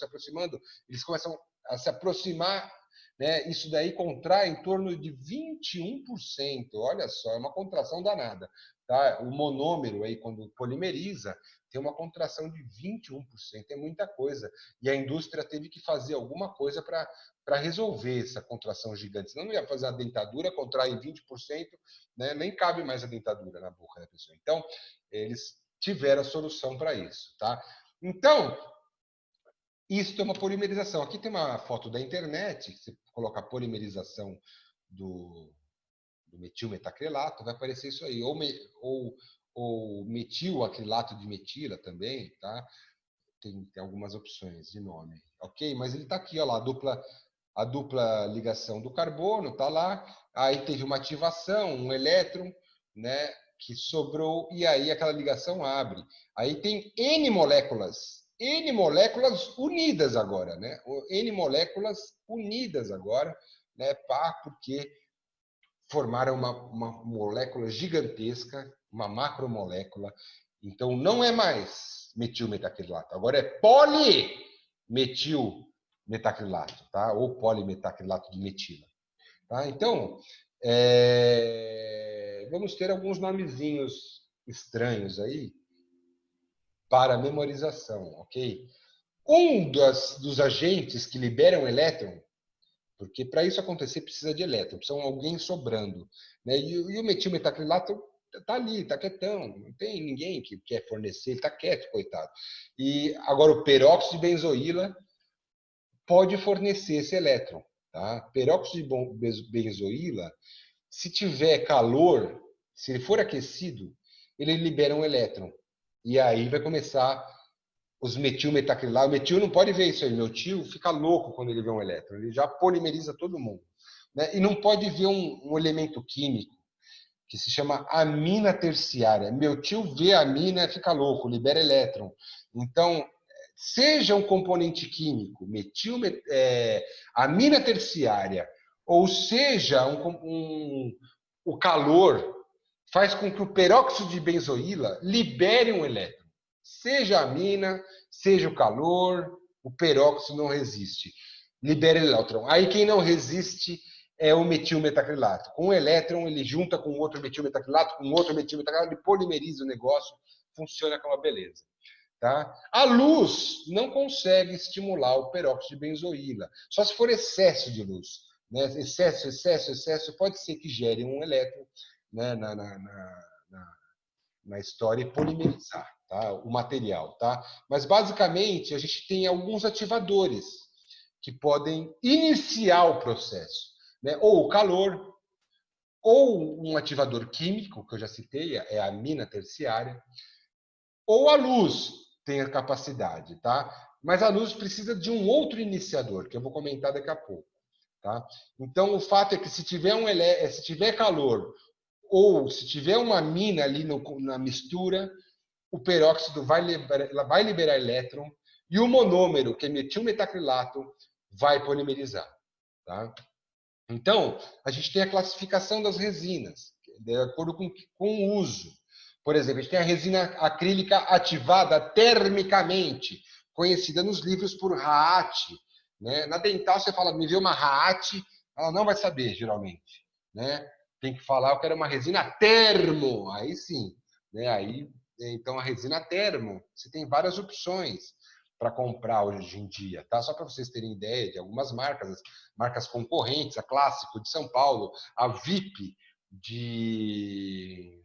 eles começam a se aproximar, né? Isso daí contrai em torno de 21%. Olha só, é uma contração danada. Tá? O monômero, aí, quando polimeriza, tem uma contração de 21%. É muita coisa. E a indústria teve que fazer alguma coisa para resolver essa contração gigante. Senão não ia fazer a dentadura, contrai 20%, né? Nem cabe mais a dentadura na boca da pessoa. Então, eles tiveram a solução para isso. Tá? Então, isso é uma polimerização. Aqui tem uma foto da internet, você coloca a polimerização do metilmetacrilato, vai aparecer isso aí. Ou metilacrilato de metila também, tá? Tem algumas opções de nome, ok? Mas ele está aqui, ó lá, a dupla ligação do carbono, tá lá. Aí teve uma ativação, um elétron, né? Que sobrou, e aí aquela ligação abre. Aí tem N moléculas unidas agora, né? N moléculas unidas agora, né? Porque formaram uma molécula gigantesca, uma macromolécula. Então, não é mais metilmetacrilato, agora é polimetilmetacrilato, tá? Ou polimetacrilato de metila. Tá? Então, vamos ter alguns nomezinhos estranhos aí para memorização, ok? Dos agentes que liberam elétron, porque para isso acontecer precisa de elétron, precisa de alguém sobrando. Né? E o metilmetacrilato está ali, está quietão, não tem ninguém que quer fornecer, ele está quieto, coitado. E agora o peróxido de benzoíla pode fornecer esse elétron. Tá? Peróxido de benzoíla, se tiver calor, se ele for aquecido, ele libera um elétron. E aí vai começar os metilmetacrilatos. O metil não pode ver isso aí. O metil fica louco quando ele vê um elétron. Ele já polimeriza todo mundo. Né? E não pode ver um elemento químico que se chama amina terciária. Metil vê a amina, fica louco, libera elétron. Então, seja um componente químico, amina terciária, ou seja, o calor, faz com que o peróxido de benzoíla libere um elétron. Seja a amina, seja o calor, o peróxido não resiste. Libera elétron. Aí quem não resiste é o metilmetacrilato. Com o elétron, ele junta com outro metilmetacrilato, com outro metilmetacrilato, ele polimeriza o negócio, funciona com uma beleza. Tá? A luz não consegue estimular o peróxido de benzoíla, só se for excesso de luz. Né? Excesso, pode ser que gere um elétron, né, na história e polimerizar, tá? O material. Tá? Mas, basicamente, a gente tem alguns ativadores que podem iniciar o processo. Né? Ou o calor, ou um ativador químico, que eu já citei, é a amina terciária, ou a luz tem a capacidade. Tá? Mas a luz precisa de um outro iniciador, que eu vou comentar daqui a pouco. Tá? Então, o fato é que se tiver calor ou se tiver uma amina ali na mistura, o peróxido vai liberar elétron e o monômero, que é metilmetacrilato, vai polimerizar. Tá? Então, a gente tem a classificação das resinas, de acordo com o uso. Por exemplo, a gente tem a resina acrílica ativada termicamente, conhecida nos livros por RAAT. Né? Na dental, você fala, me vê uma RAAT, ela não vai saber, geralmente. Né? Tem que falar, eu quero uma resina termo, aí sim. Né? Aí, então, a resina termo, você tem várias opções. para comprar hoje em dia, tá? Só para vocês terem ideia de algumas marcas, as marcas concorrentes, a Clássico de São Paulo, a VIP de...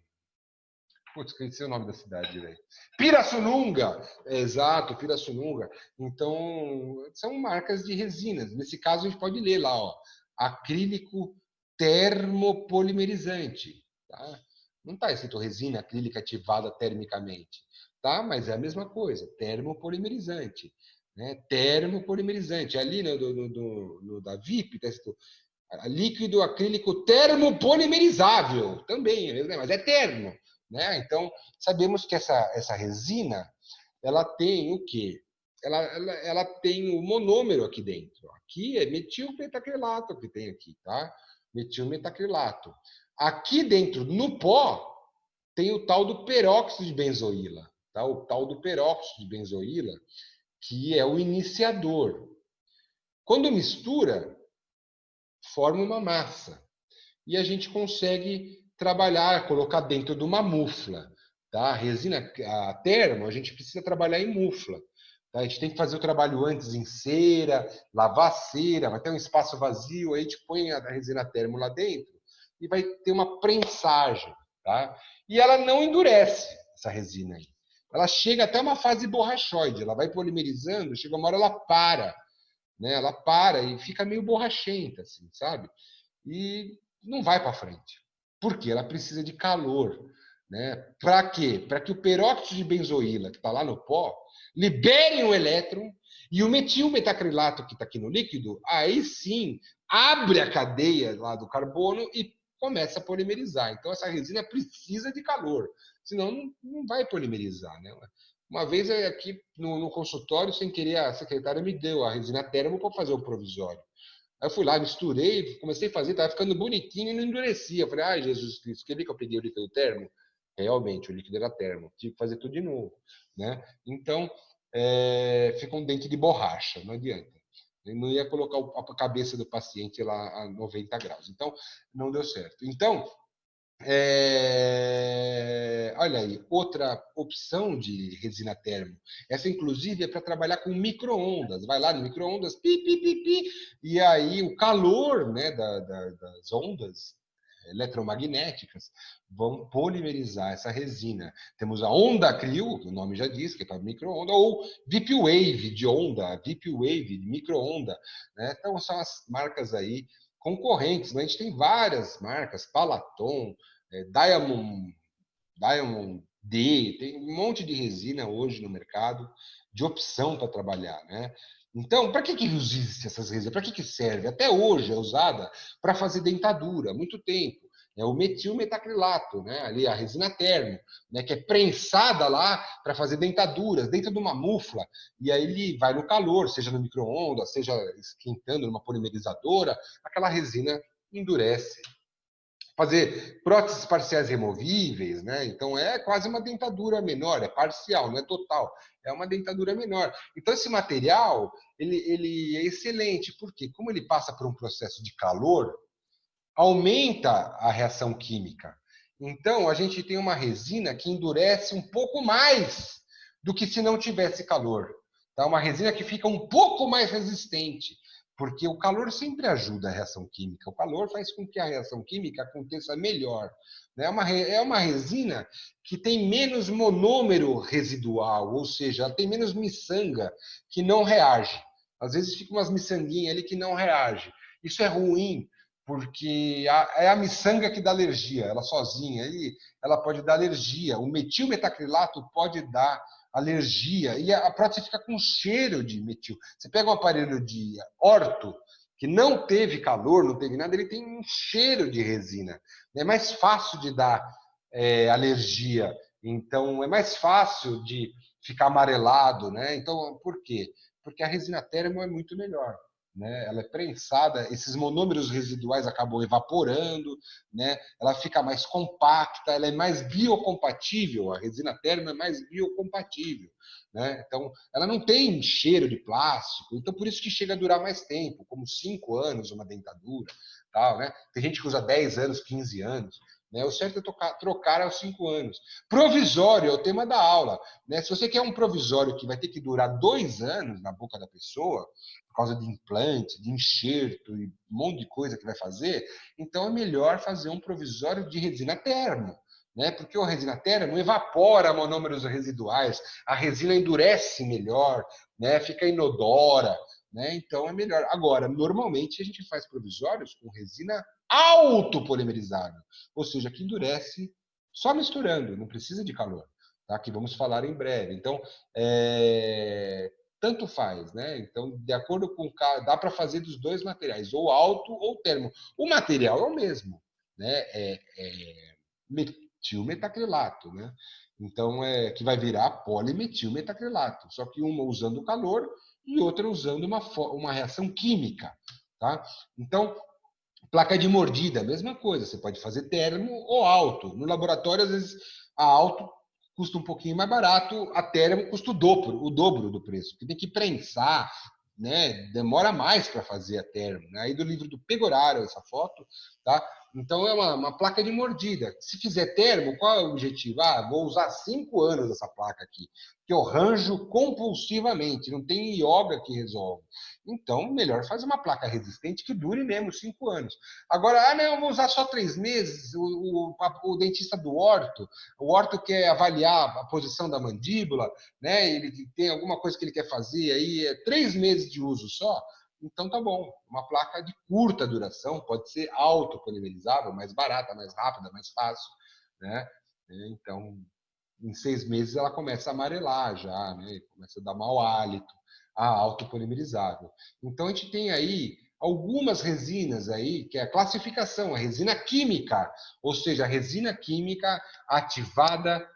Putz, esqueci o nome da cidade, velho. Pirassununga! Exato, Pirassununga. Então, são marcas de resinas. Nesse caso, a gente pode ler lá, ó, acrílico termopolimerizante, tá? Não está escrito resina acrílica ativada termicamente, tá? Mas é a mesma coisa, termopolimerizante, né? Termopolimerizante. Ali no da VIP está escrito líquido acrílico termopolimerizável, também, né? Mas é termo, né? Então, sabemos que essa resina, ela tem o quê? Ela tem o monômero aqui dentro. Aqui é metilmetacrilato que tem aqui, tá? Metilmetacrilato. Aqui dentro, no pó, tem o tal do peróxido de benzoíla, tá? O tal do peróxido de benzoíla, que é o iniciador. Quando mistura, forma uma massa. E a gente consegue trabalhar, colocar dentro de uma mufla, tá? A resina, a termo, a gente precisa trabalhar em mufla. Tá? A gente tem que fazer o trabalho antes em cera, lavar a cera, vai ter um espaço vazio, aí a gente põe a resina termo lá dentro e vai ter uma prensagem, tá? E ela não endurece, essa resina aí. Ela chega até uma fase borrachoide, ela vai polimerizando, chega uma hora ela para, né? Ela para e fica meio borrachenta, assim, sabe? E não vai para frente. Por quê? Ela precisa de calor, né? Para quê? Para que o peróxido de benzoíla, que está lá no pó, libere um elétron e o metilmetacrilato que está aqui no líquido, aí sim abre a cadeia lá do carbono e começa a polimerizar. Então essa resina precisa de calor, senão não vai polimerizar, né? Uma vez aqui no consultório, sem querer, a secretária me deu a resina termo para fazer o provisório. Aí eu fui lá, misturei, comecei a fazer, estava ficando bonitinho e não endurecia. Eu falei, ai, Jesus Cristo, quer ver que eu peguei o líquido termo? Realmente, o líquido era termo. Tive que fazer tudo de novo, né? Então, fica um dente de borracha, não adianta. Eu não ia colocar a cabeça do paciente lá a 90 graus. Então, não deu certo. Então, olha aí, outra opção de resina termo. Essa, inclusive, é para trabalhar com micro-ondas. Vai lá no micro-ondas, pi, pi, pi, pi, e aí o calor, né, das ondas eletromagnéticas vão polimerizar essa resina. Temos a onda acryl, que o nome já diz, que é para micro-onda, ou VIP Wave de onda, VIP Wave de micro-onda, né? Então, são as marcas aí concorrentes, né? A gente tem várias marcas, Palaton, Diamond D, tem um monte de resina hoje no mercado de opção para trabalhar, né? Então, para que existem essas resinas? Para que serve? Até hoje é usada para fazer dentadura, há muito tempo. É o metilmetacrilato, né? Ali a resina termo, né? Que é prensada lá para fazer dentaduras dentro de uma mufla. E aí ele vai no calor, seja no micro-ondas, seja esquentando numa polimerizadora, aquela resina endurece. Fazer próteses parciais removíveis, né? Então é quase uma dentadura menor, é parcial, não é total, é uma dentadura menor. Então esse material ele é excelente, porque como ele passa por um processo de calor, aumenta a reação química. Então a gente tem uma resina que endurece um pouco mais do que se não tivesse calor. Tá? Uma resina que fica um pouco mais resistente. Porque o calor sempre ajuda a reação química. O calor faz com que a reação química aconteça melhor. É uma resina que tem menos monômero residual, ou seja, ela tem menos miçanga que não reage. Às vezes fica umas miçanguinhas ali que não reage. Isso é ruim, porque é a miçanga que dá alergia, ela sozinha. Aí ela pode dar alergia. O metilmetacrilato pode dar alergia, e a prótese fica com cheiro de metil. Você pega um aparelho de orto, que não teve calor, não teve nada, ele tem um cheiro de resina. É mais fácil de dar alergia, então é mais fácil de ficar amarelado, né? Então, por quê? Porque a resina termo é muito melhor. Né? Ela é prensada, esses monômeros residuais acabam evaporando, né? Ela fica mais compacta, ela é mais biocompatível, a resina termo é mais biocompatível, né? Então, ela não tem cheiro de plástico, então por isso que chega a durar mais tempo, como 5 anos uma dentadura, tal, né? Tem gente que usa 10 anos, 15 anos, né? O certo é trocar aos 5 anos. Provisório é o tema da aula, né? Se você quer um provisório que vai ter que durar 2 anos na boca da pessoa, por causa de implante, de enxerto e um monte de coisa que vai fazer, então é melhor fazer um provisório de resina termo, né? Porque a resina termo não evapora monômeros residuais, a resina endurece melhor, né? Fica inodora, né? Então é melhor. Agora, normalmente a gente faz provisórios com resina autopolimerizável, ou seja, que endurece só misturando, não precisa de calor, tá? Que vamos falar em breve. Então, tanto faz, né? Então, de acordo com o caso, dá para fazer dos dois materiais, ou alto ou termo. O material é o mesmo, né? Metilmetacrilato, né? Então, que vai virar polimetilmetacrilato, só que uma usando o calor e outra usando uma reação química, tá? Então, placa de mordida, mesma coisa, você pode fazer termo ou alto. No laboratório, às vezes, a alto custa um pouquinho mais barato, a termo custa o dobro do preço, porque tem que prensar, né? Demora mais para fazer a termo, né? Aí do livro do Pegoraro, essa foto, tá? Então é uma placa de mordida. Se fizer termo, qual é o objetivo? Vou usar 5 anos essa placa aqui, que eu ranjo compulsivamente, não tem yoga que resolve. Então, melhor fazer uma placa resistente que dure mesmo 5 anos. Agora, não, eu vou usar só 3 meses. O dentista do o orto quer avaliar a posição da mandíbula, né? Ele tem alguma coisa que ele quer fazer, aí 3 meses de uso só. Então tá bom, uma placa de curta duração, pode ser autopolimerizável, mais barata, mais rápida, mais fácil, né? Então, em 6 meses ela começa a amarelar já, né? Começa a dar mau hálito, a autopolimerizável. Então a gente tem aí algumas resinas aí, que é a classificação, a resina química, ou seja, a resina química ativada,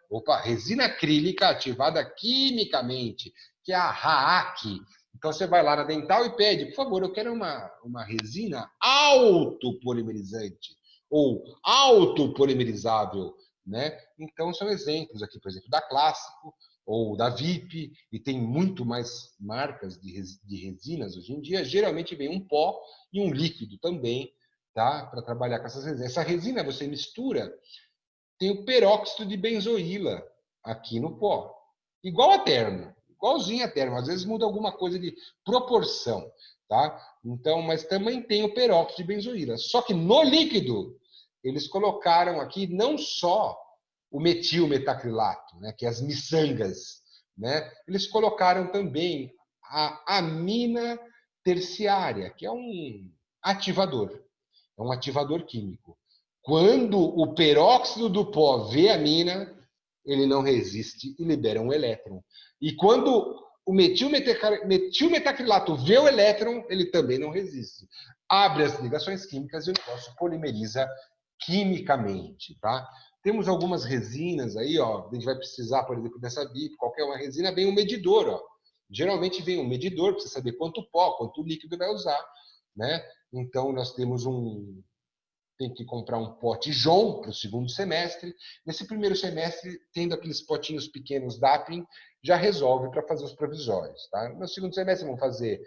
resina acrílica ativada quimicamente, que é a RAAC. Então você vai lá na Dental e pede, por favor, eu quero uma resina autopolimerizante ou autopolimerizável, né? Então são exemplos aqui, por exemplo, da Clássico ou da VIP, e tem muito mais marcas de resinas hoje em dia. Geralmente vem um pó e um líquido também, tá? Para trabalhar com essas resinas. Essa resina você mistura, tem o peróxido de benzoíla aqui no pó, igual a termo. Igualzinho a termo, às vezes muda alguma coisa de proporção, tá? Então, mas também tem o peróxido de benzoíla. Só que no líquido, eles colocaram aqui não só o metilmetacrilato, né, que é as miçangas, né? Eles colocaram também a amina terciária, que é um ativador, químico. Quando o peróxido do pó vê a amina, ele não resiste e libera um elétron. E quando o metilmetacrilato vê o elétron, ele também não resiste. Abre as ligações químicas e o negócio polimeriza quimicamente, tá? Temos algumas resinas aí, ó. A gente vai precisar, por exemplo, dessa BIP, qualquer uma resina, vem um medidor, ó. Geralmente vem um medidor para você saber quanto pó, quanto líquido vai usar, né? Então nós temos tem que comprar um pote João para o segundo semestre. Nesse primeiro semestre, tendo aqueles potinhos pequenos Dapin, já resolve para fazer os provisórios, tá? No segundo semestre vamos fazer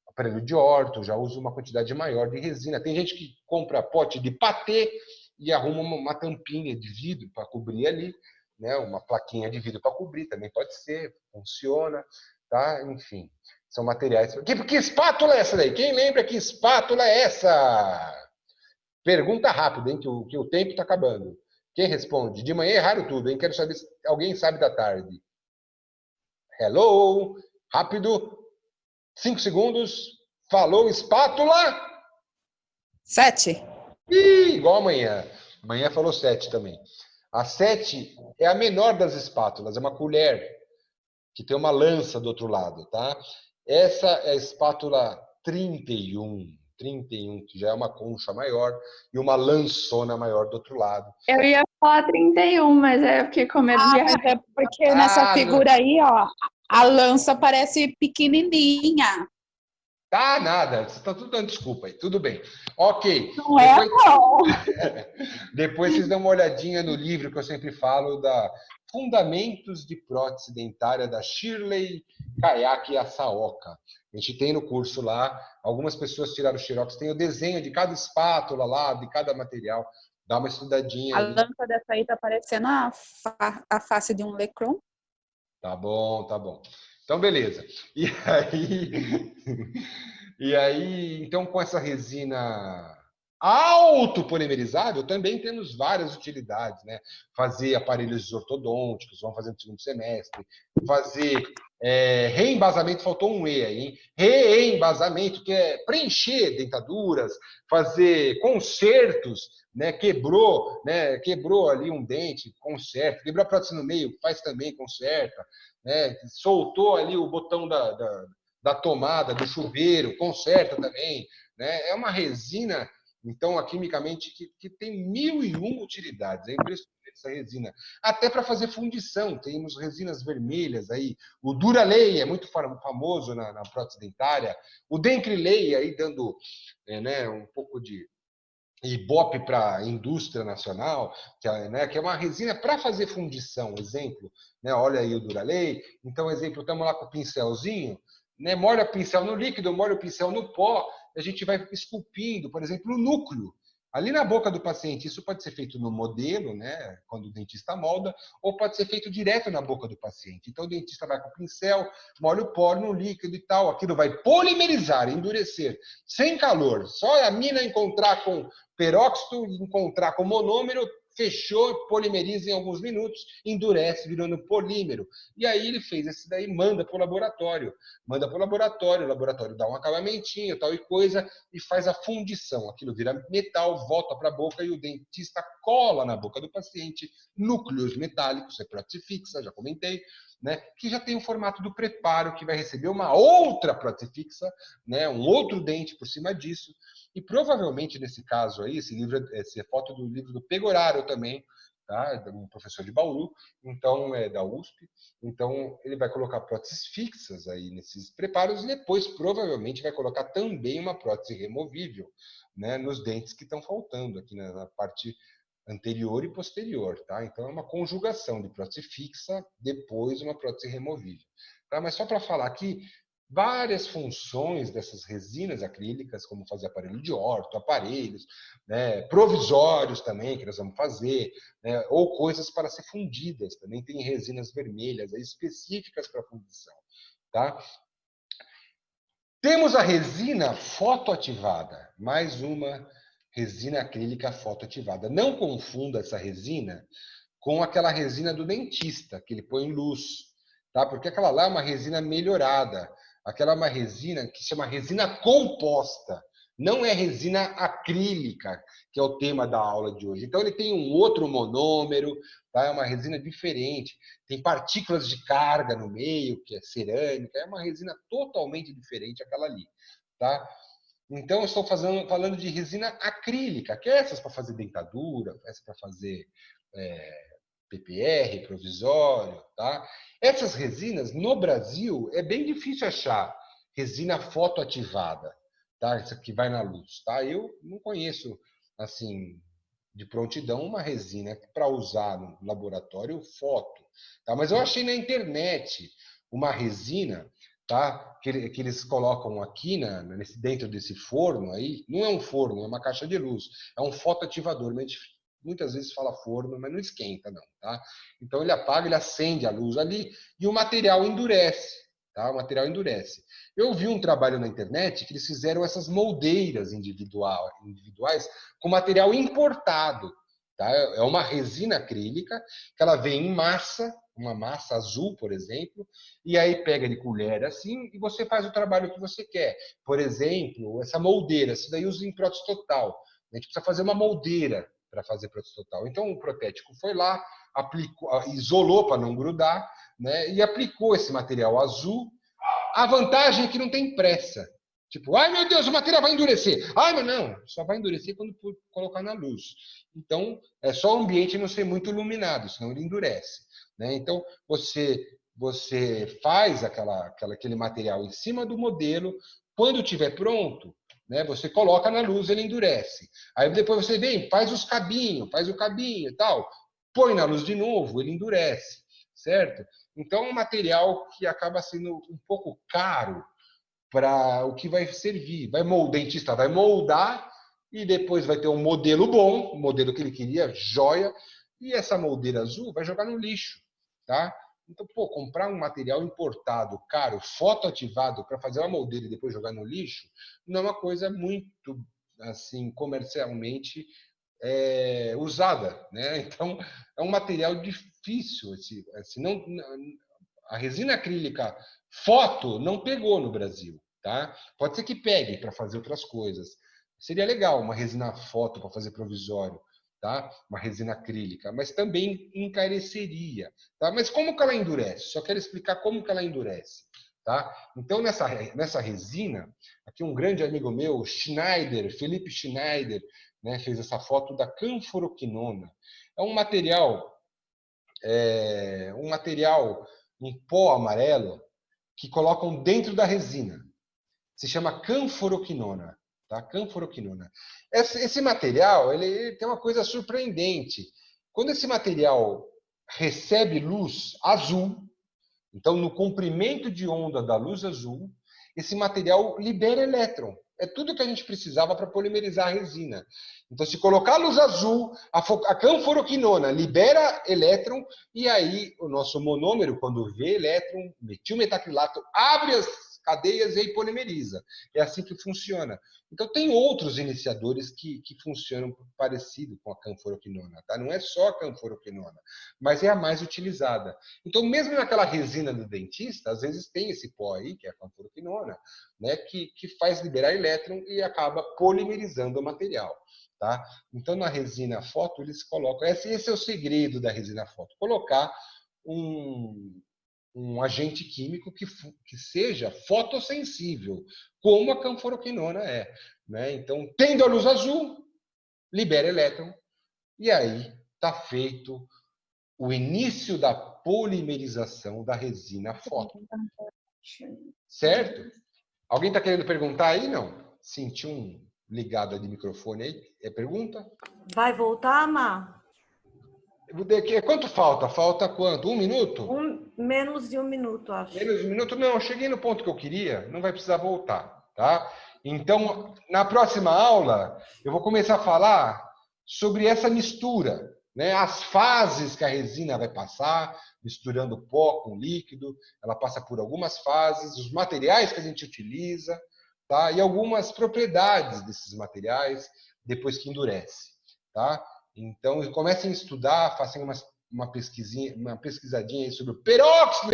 aparelho de orto, já usa uma quantidade maior de resina. Tem gente que compra pote de patê e arruma uma tampinha de vidro para cobrir ali, né? Uma plaquinha de vidro para cobrir, também pode ser, funciona, tá? Enfim, são materiais. Que espátula é essa daí? Quem lembra que espátula é essa? Pergunta rápida, hein? Que o tempo está acabando. Quem responde? De manhã é raro tudo, hein? Quero saber se alguém sabe da tarde. Hello! Rápido. 5 segundos. Falou, espátula. 7. Igual amanhã. Amanhã falou 7 também. A 7 é a menor das espátulas. É uma colher que tem uma lança do outro lado, tá? Essa é a espátula 31, que já é uma concha maior e uma lançona maior do outro lado. Eu ia falar 31, mas aí eu fiquei com medo de errar. Mas é porque nessa figura aí, ó, a lança parece pequenininha. Tá, nada. Você está tudo dando desculpa aí. Tudo bem. Ok. Não é, não. Depois vocês dão uma olhadinha no livro que eu sempre falo da Fundamentos de Prótese Dentária da Shirley Kayaki Asaoka. A gente tem no curso lá, algumas pessoas tiraram o xerox, tem o desenho de cada espátula lá, de cada material. Dá uma estudadinha A aí. lâmpada dessa aí tá parecendo a face de um Lecron. Tá bom, tá bom. Então, beleza. E aí, então, com essa resina autopolimerizável, também temos várias utilidades, né? Fazer aparelhos ortodônticos, vamos fazer no segundo semestre. Fazer reembasamento, faltou um E aí, hein? Reembasamento, que é preencher dentaduras, fazer consertos, né? Quebrou ali um dente, conserta. Quebrou a prótese no meio, faz também, conserta. Né? Soltou ali o botão da tomada, do chuveiro, conserta também. Né? É uma resina, então, quimicamente, que tem 1001 utilidades. É impressionante essa resina. Até para fazer fundição, temos resinas vermelhas aí. O Duralay é muito famoso na prótese dentária. O Dencrylay aí dando né, um pouco de Ibope para a indústria nacional, que é uma resina para fazer fundição, exemplo. Né? Olha aí o Duralay. Então, exemplo, estamos lá com o pincelzinho, né? Molha o pincel no líquido, molha o pincel no pó, a gente vai esculpindo, por exemplo, o núcleo. Ali na boca do paciente, isso pode ser feito no modelo, né, quando o dentista molda, ou pode ser feito direto na boca do paciente. Então, o dentista vai com o pincel, molha o pó no líquido e tal, aquilo vai polimerizar, endurecer, sem calor. Só a mina encontrar com peróxido, encontrar com monômero, fechou, polimeriza em alguns minutos, endurece, virando polímero. E aí ele fez esse daí, manda para o laboratório. Manda para o laboratório dá um acabamentinho, tal e coisa, e faz a fundição. Aquilo vira metal, volta para a boca e o dentista cola na boca do paciente núcleos metálicos, é prótese fixa, já comentei, né, que já tem o formato do preparo, que vai receber uma outra prótese fixa, né, um outro dente por cima disso. E provavelmente, nesse caso aí, essa foto do livro do Pegoraro também, tá? Um professor de Bauru, então é da USP. Então, ele vai colocar próteses fixas aí nesses preparos e depois, provavelmente, vai colocar também uma prótese removível, né, nos dentes que estão faltando aqui na parte anterior e posterior, tá? Então, é uma conjugação de prótese fixa, depois uma prótese removível. Tá? Mas só para falar aqui, várias funções dessas resinas acrílicas, como fazer aparelho de orto, aparelhos, né, provisórios também, que nós vamos fazer, né, ou coisas para ser fundidas. Também tem resinas vermelhas aí, específicas para fundição. Tá? Temos a resina fotoativada, mais uma resina acrílica fotoativada. Não confunda essa resina com aquela resina do dentista, que ele põe em luz, tá? Porque aquela lá é uma resina melhorada. Aquela é uma resina que se chama resina composta. Não é resina acrílica, que é o tema da aula de hoje. Então, ele tem um outro monômero, tá? É uma resina diferente. Tem partículas de carga no meio, que é cerâmica. É uma resina totalmente diferente aquela ali, tá? Então, eu estou falando de resina acrílica, que é essas para fazer dentadura, essas para fazer PPR, provisório, tá? Essas resinas, no Brasil, é bem difícil achar resina fotoativada, tá? Essa que vai na luz, tá? Eu não conheço, assim, de prontidão, uma resina para usar no laboratório foto, tá? Mas eu achei na internet uma resina, tá? Que eles colocam aqui dentro desse forno aí. Não é um forno, é uma caixa de luz. É um fotoativador, muitas vezes fala forno, mas não esquenta, não, tá? Então ele apaga, ele acende a luz ali e o material endurece, tá? O material endurece. Eu vi um trabalho na internet que eles fizeram essas moldeiras individuais com material importado, tá? É uma resina acrílica que ela vem em massa, uma massa azul, por exemplo, e aí pega de colher assim e você faz o trabalho que você quer. Por exemplo, essa moldeira, isso daí usa em prótese total. A gente precisa fazer uma moldeira para fazer prótese total. Então, o protético foi lá, aplicou, isolou para não grudar, né, e aplicou esse material azul. A vantagem é que não tem pressa. Tipo, ai meu Deus, o material vai endurecer. Ai, mas não, só vai endurecer quando colocar na luz. Então, é só o ambiente não ser muito iluminado, senão ele endurece. Né? Então, você faz aquele material em cima do modelo, quando estiver pronto, né, você coloca na luz, ele endurece. Aí depois você vem, faz o cabinho e tal, põe na luz de novo, ele endurece, certo? Então, é um material que acaba sendo um pouco caro para o que vai servir. O dentista vai moldar e depois vai ter um modelo bom, o modelo que ele queria, joia, e essa moldeira azul vai jogar no lixo, tá? Então, pô, comprar um material importado, caro, fotoativado para fazer uma moldeira e depois jogar no lixo, não é uma coisa muito, assim, comercialmente usada, né? Então, é um material difícil. A resina acrílica foto não pegou no Brasil, tá? Pode ser que pegue para fazer outras coisas. Seria legal uma resina foto para fazer provisório, tá? Uma resina acrílica, mas também encareceria, tá? Mas como que ela endurece? Só quero explicar como que ela endurece, tá? Então, nessa resina, aqui um grande amigo meu, Felipe Schneider, né, fez essa foto da canforoquinona. É um material em pó amarelo que colocam dentro da resina. Se chama canforoquinona, tá? Canforoquinona. Esse material, ele tem uma coisa surpreendente. Quando esse material recebe luz azul, então no comprimento de onda da luz azul, esse material libera elétron. É tudo que a gente precisava para polimerizar a resina. Então, se colocar a luz azul, a canforoquinona libera elétron, e aí o nosso monômero, quando vê elétron, metilmetacrilato, abre as cadeias e aí polimeriza. É assim que funciona. Então, tem outros iniciadores que funcionam parecido com a canforoquinona, tá? Não é só a canforoquinona, mas é a mais utilizada. Então, mesmo naquela resina do dentista, às vezes tem esse pó aí, que é a canforoquinona, né, que faz liberar elétron e acaba polimerizando o material, tá? Então, na resina foto, eles colocam... Esse é o segredo da resina foto. Colocar um agente químico que seja fotossensível, como a canforoquinona é, né? Então, tendo a luz azul, libera elétron, e aí está feito o início da polimerização da resina foto. Certo? Alguém está querendo perguntar aí, não? Senti um ligado de microfone aí. É pergunta? Vai voltar, Má? Quanto falta? Falta quanto? 1 minuto? Menos de 1 minuto, acho. Menos de 1 minuto? Não, eu cheguei no ponto que eu queria, não vai precisar voltar, tá? Então, na próxima aula, eu vou começar a falar sobre essa mistura, né? As fases que a resina vai passar, misturando pó com líquido, ela passa por algumas fases, os materiais que a gente utiliza, tá? E algumas propriedades desses materiais depois que endurece, tá? Então, comecem a estudar, façam uma pesquisadinha aí sobre o peróxido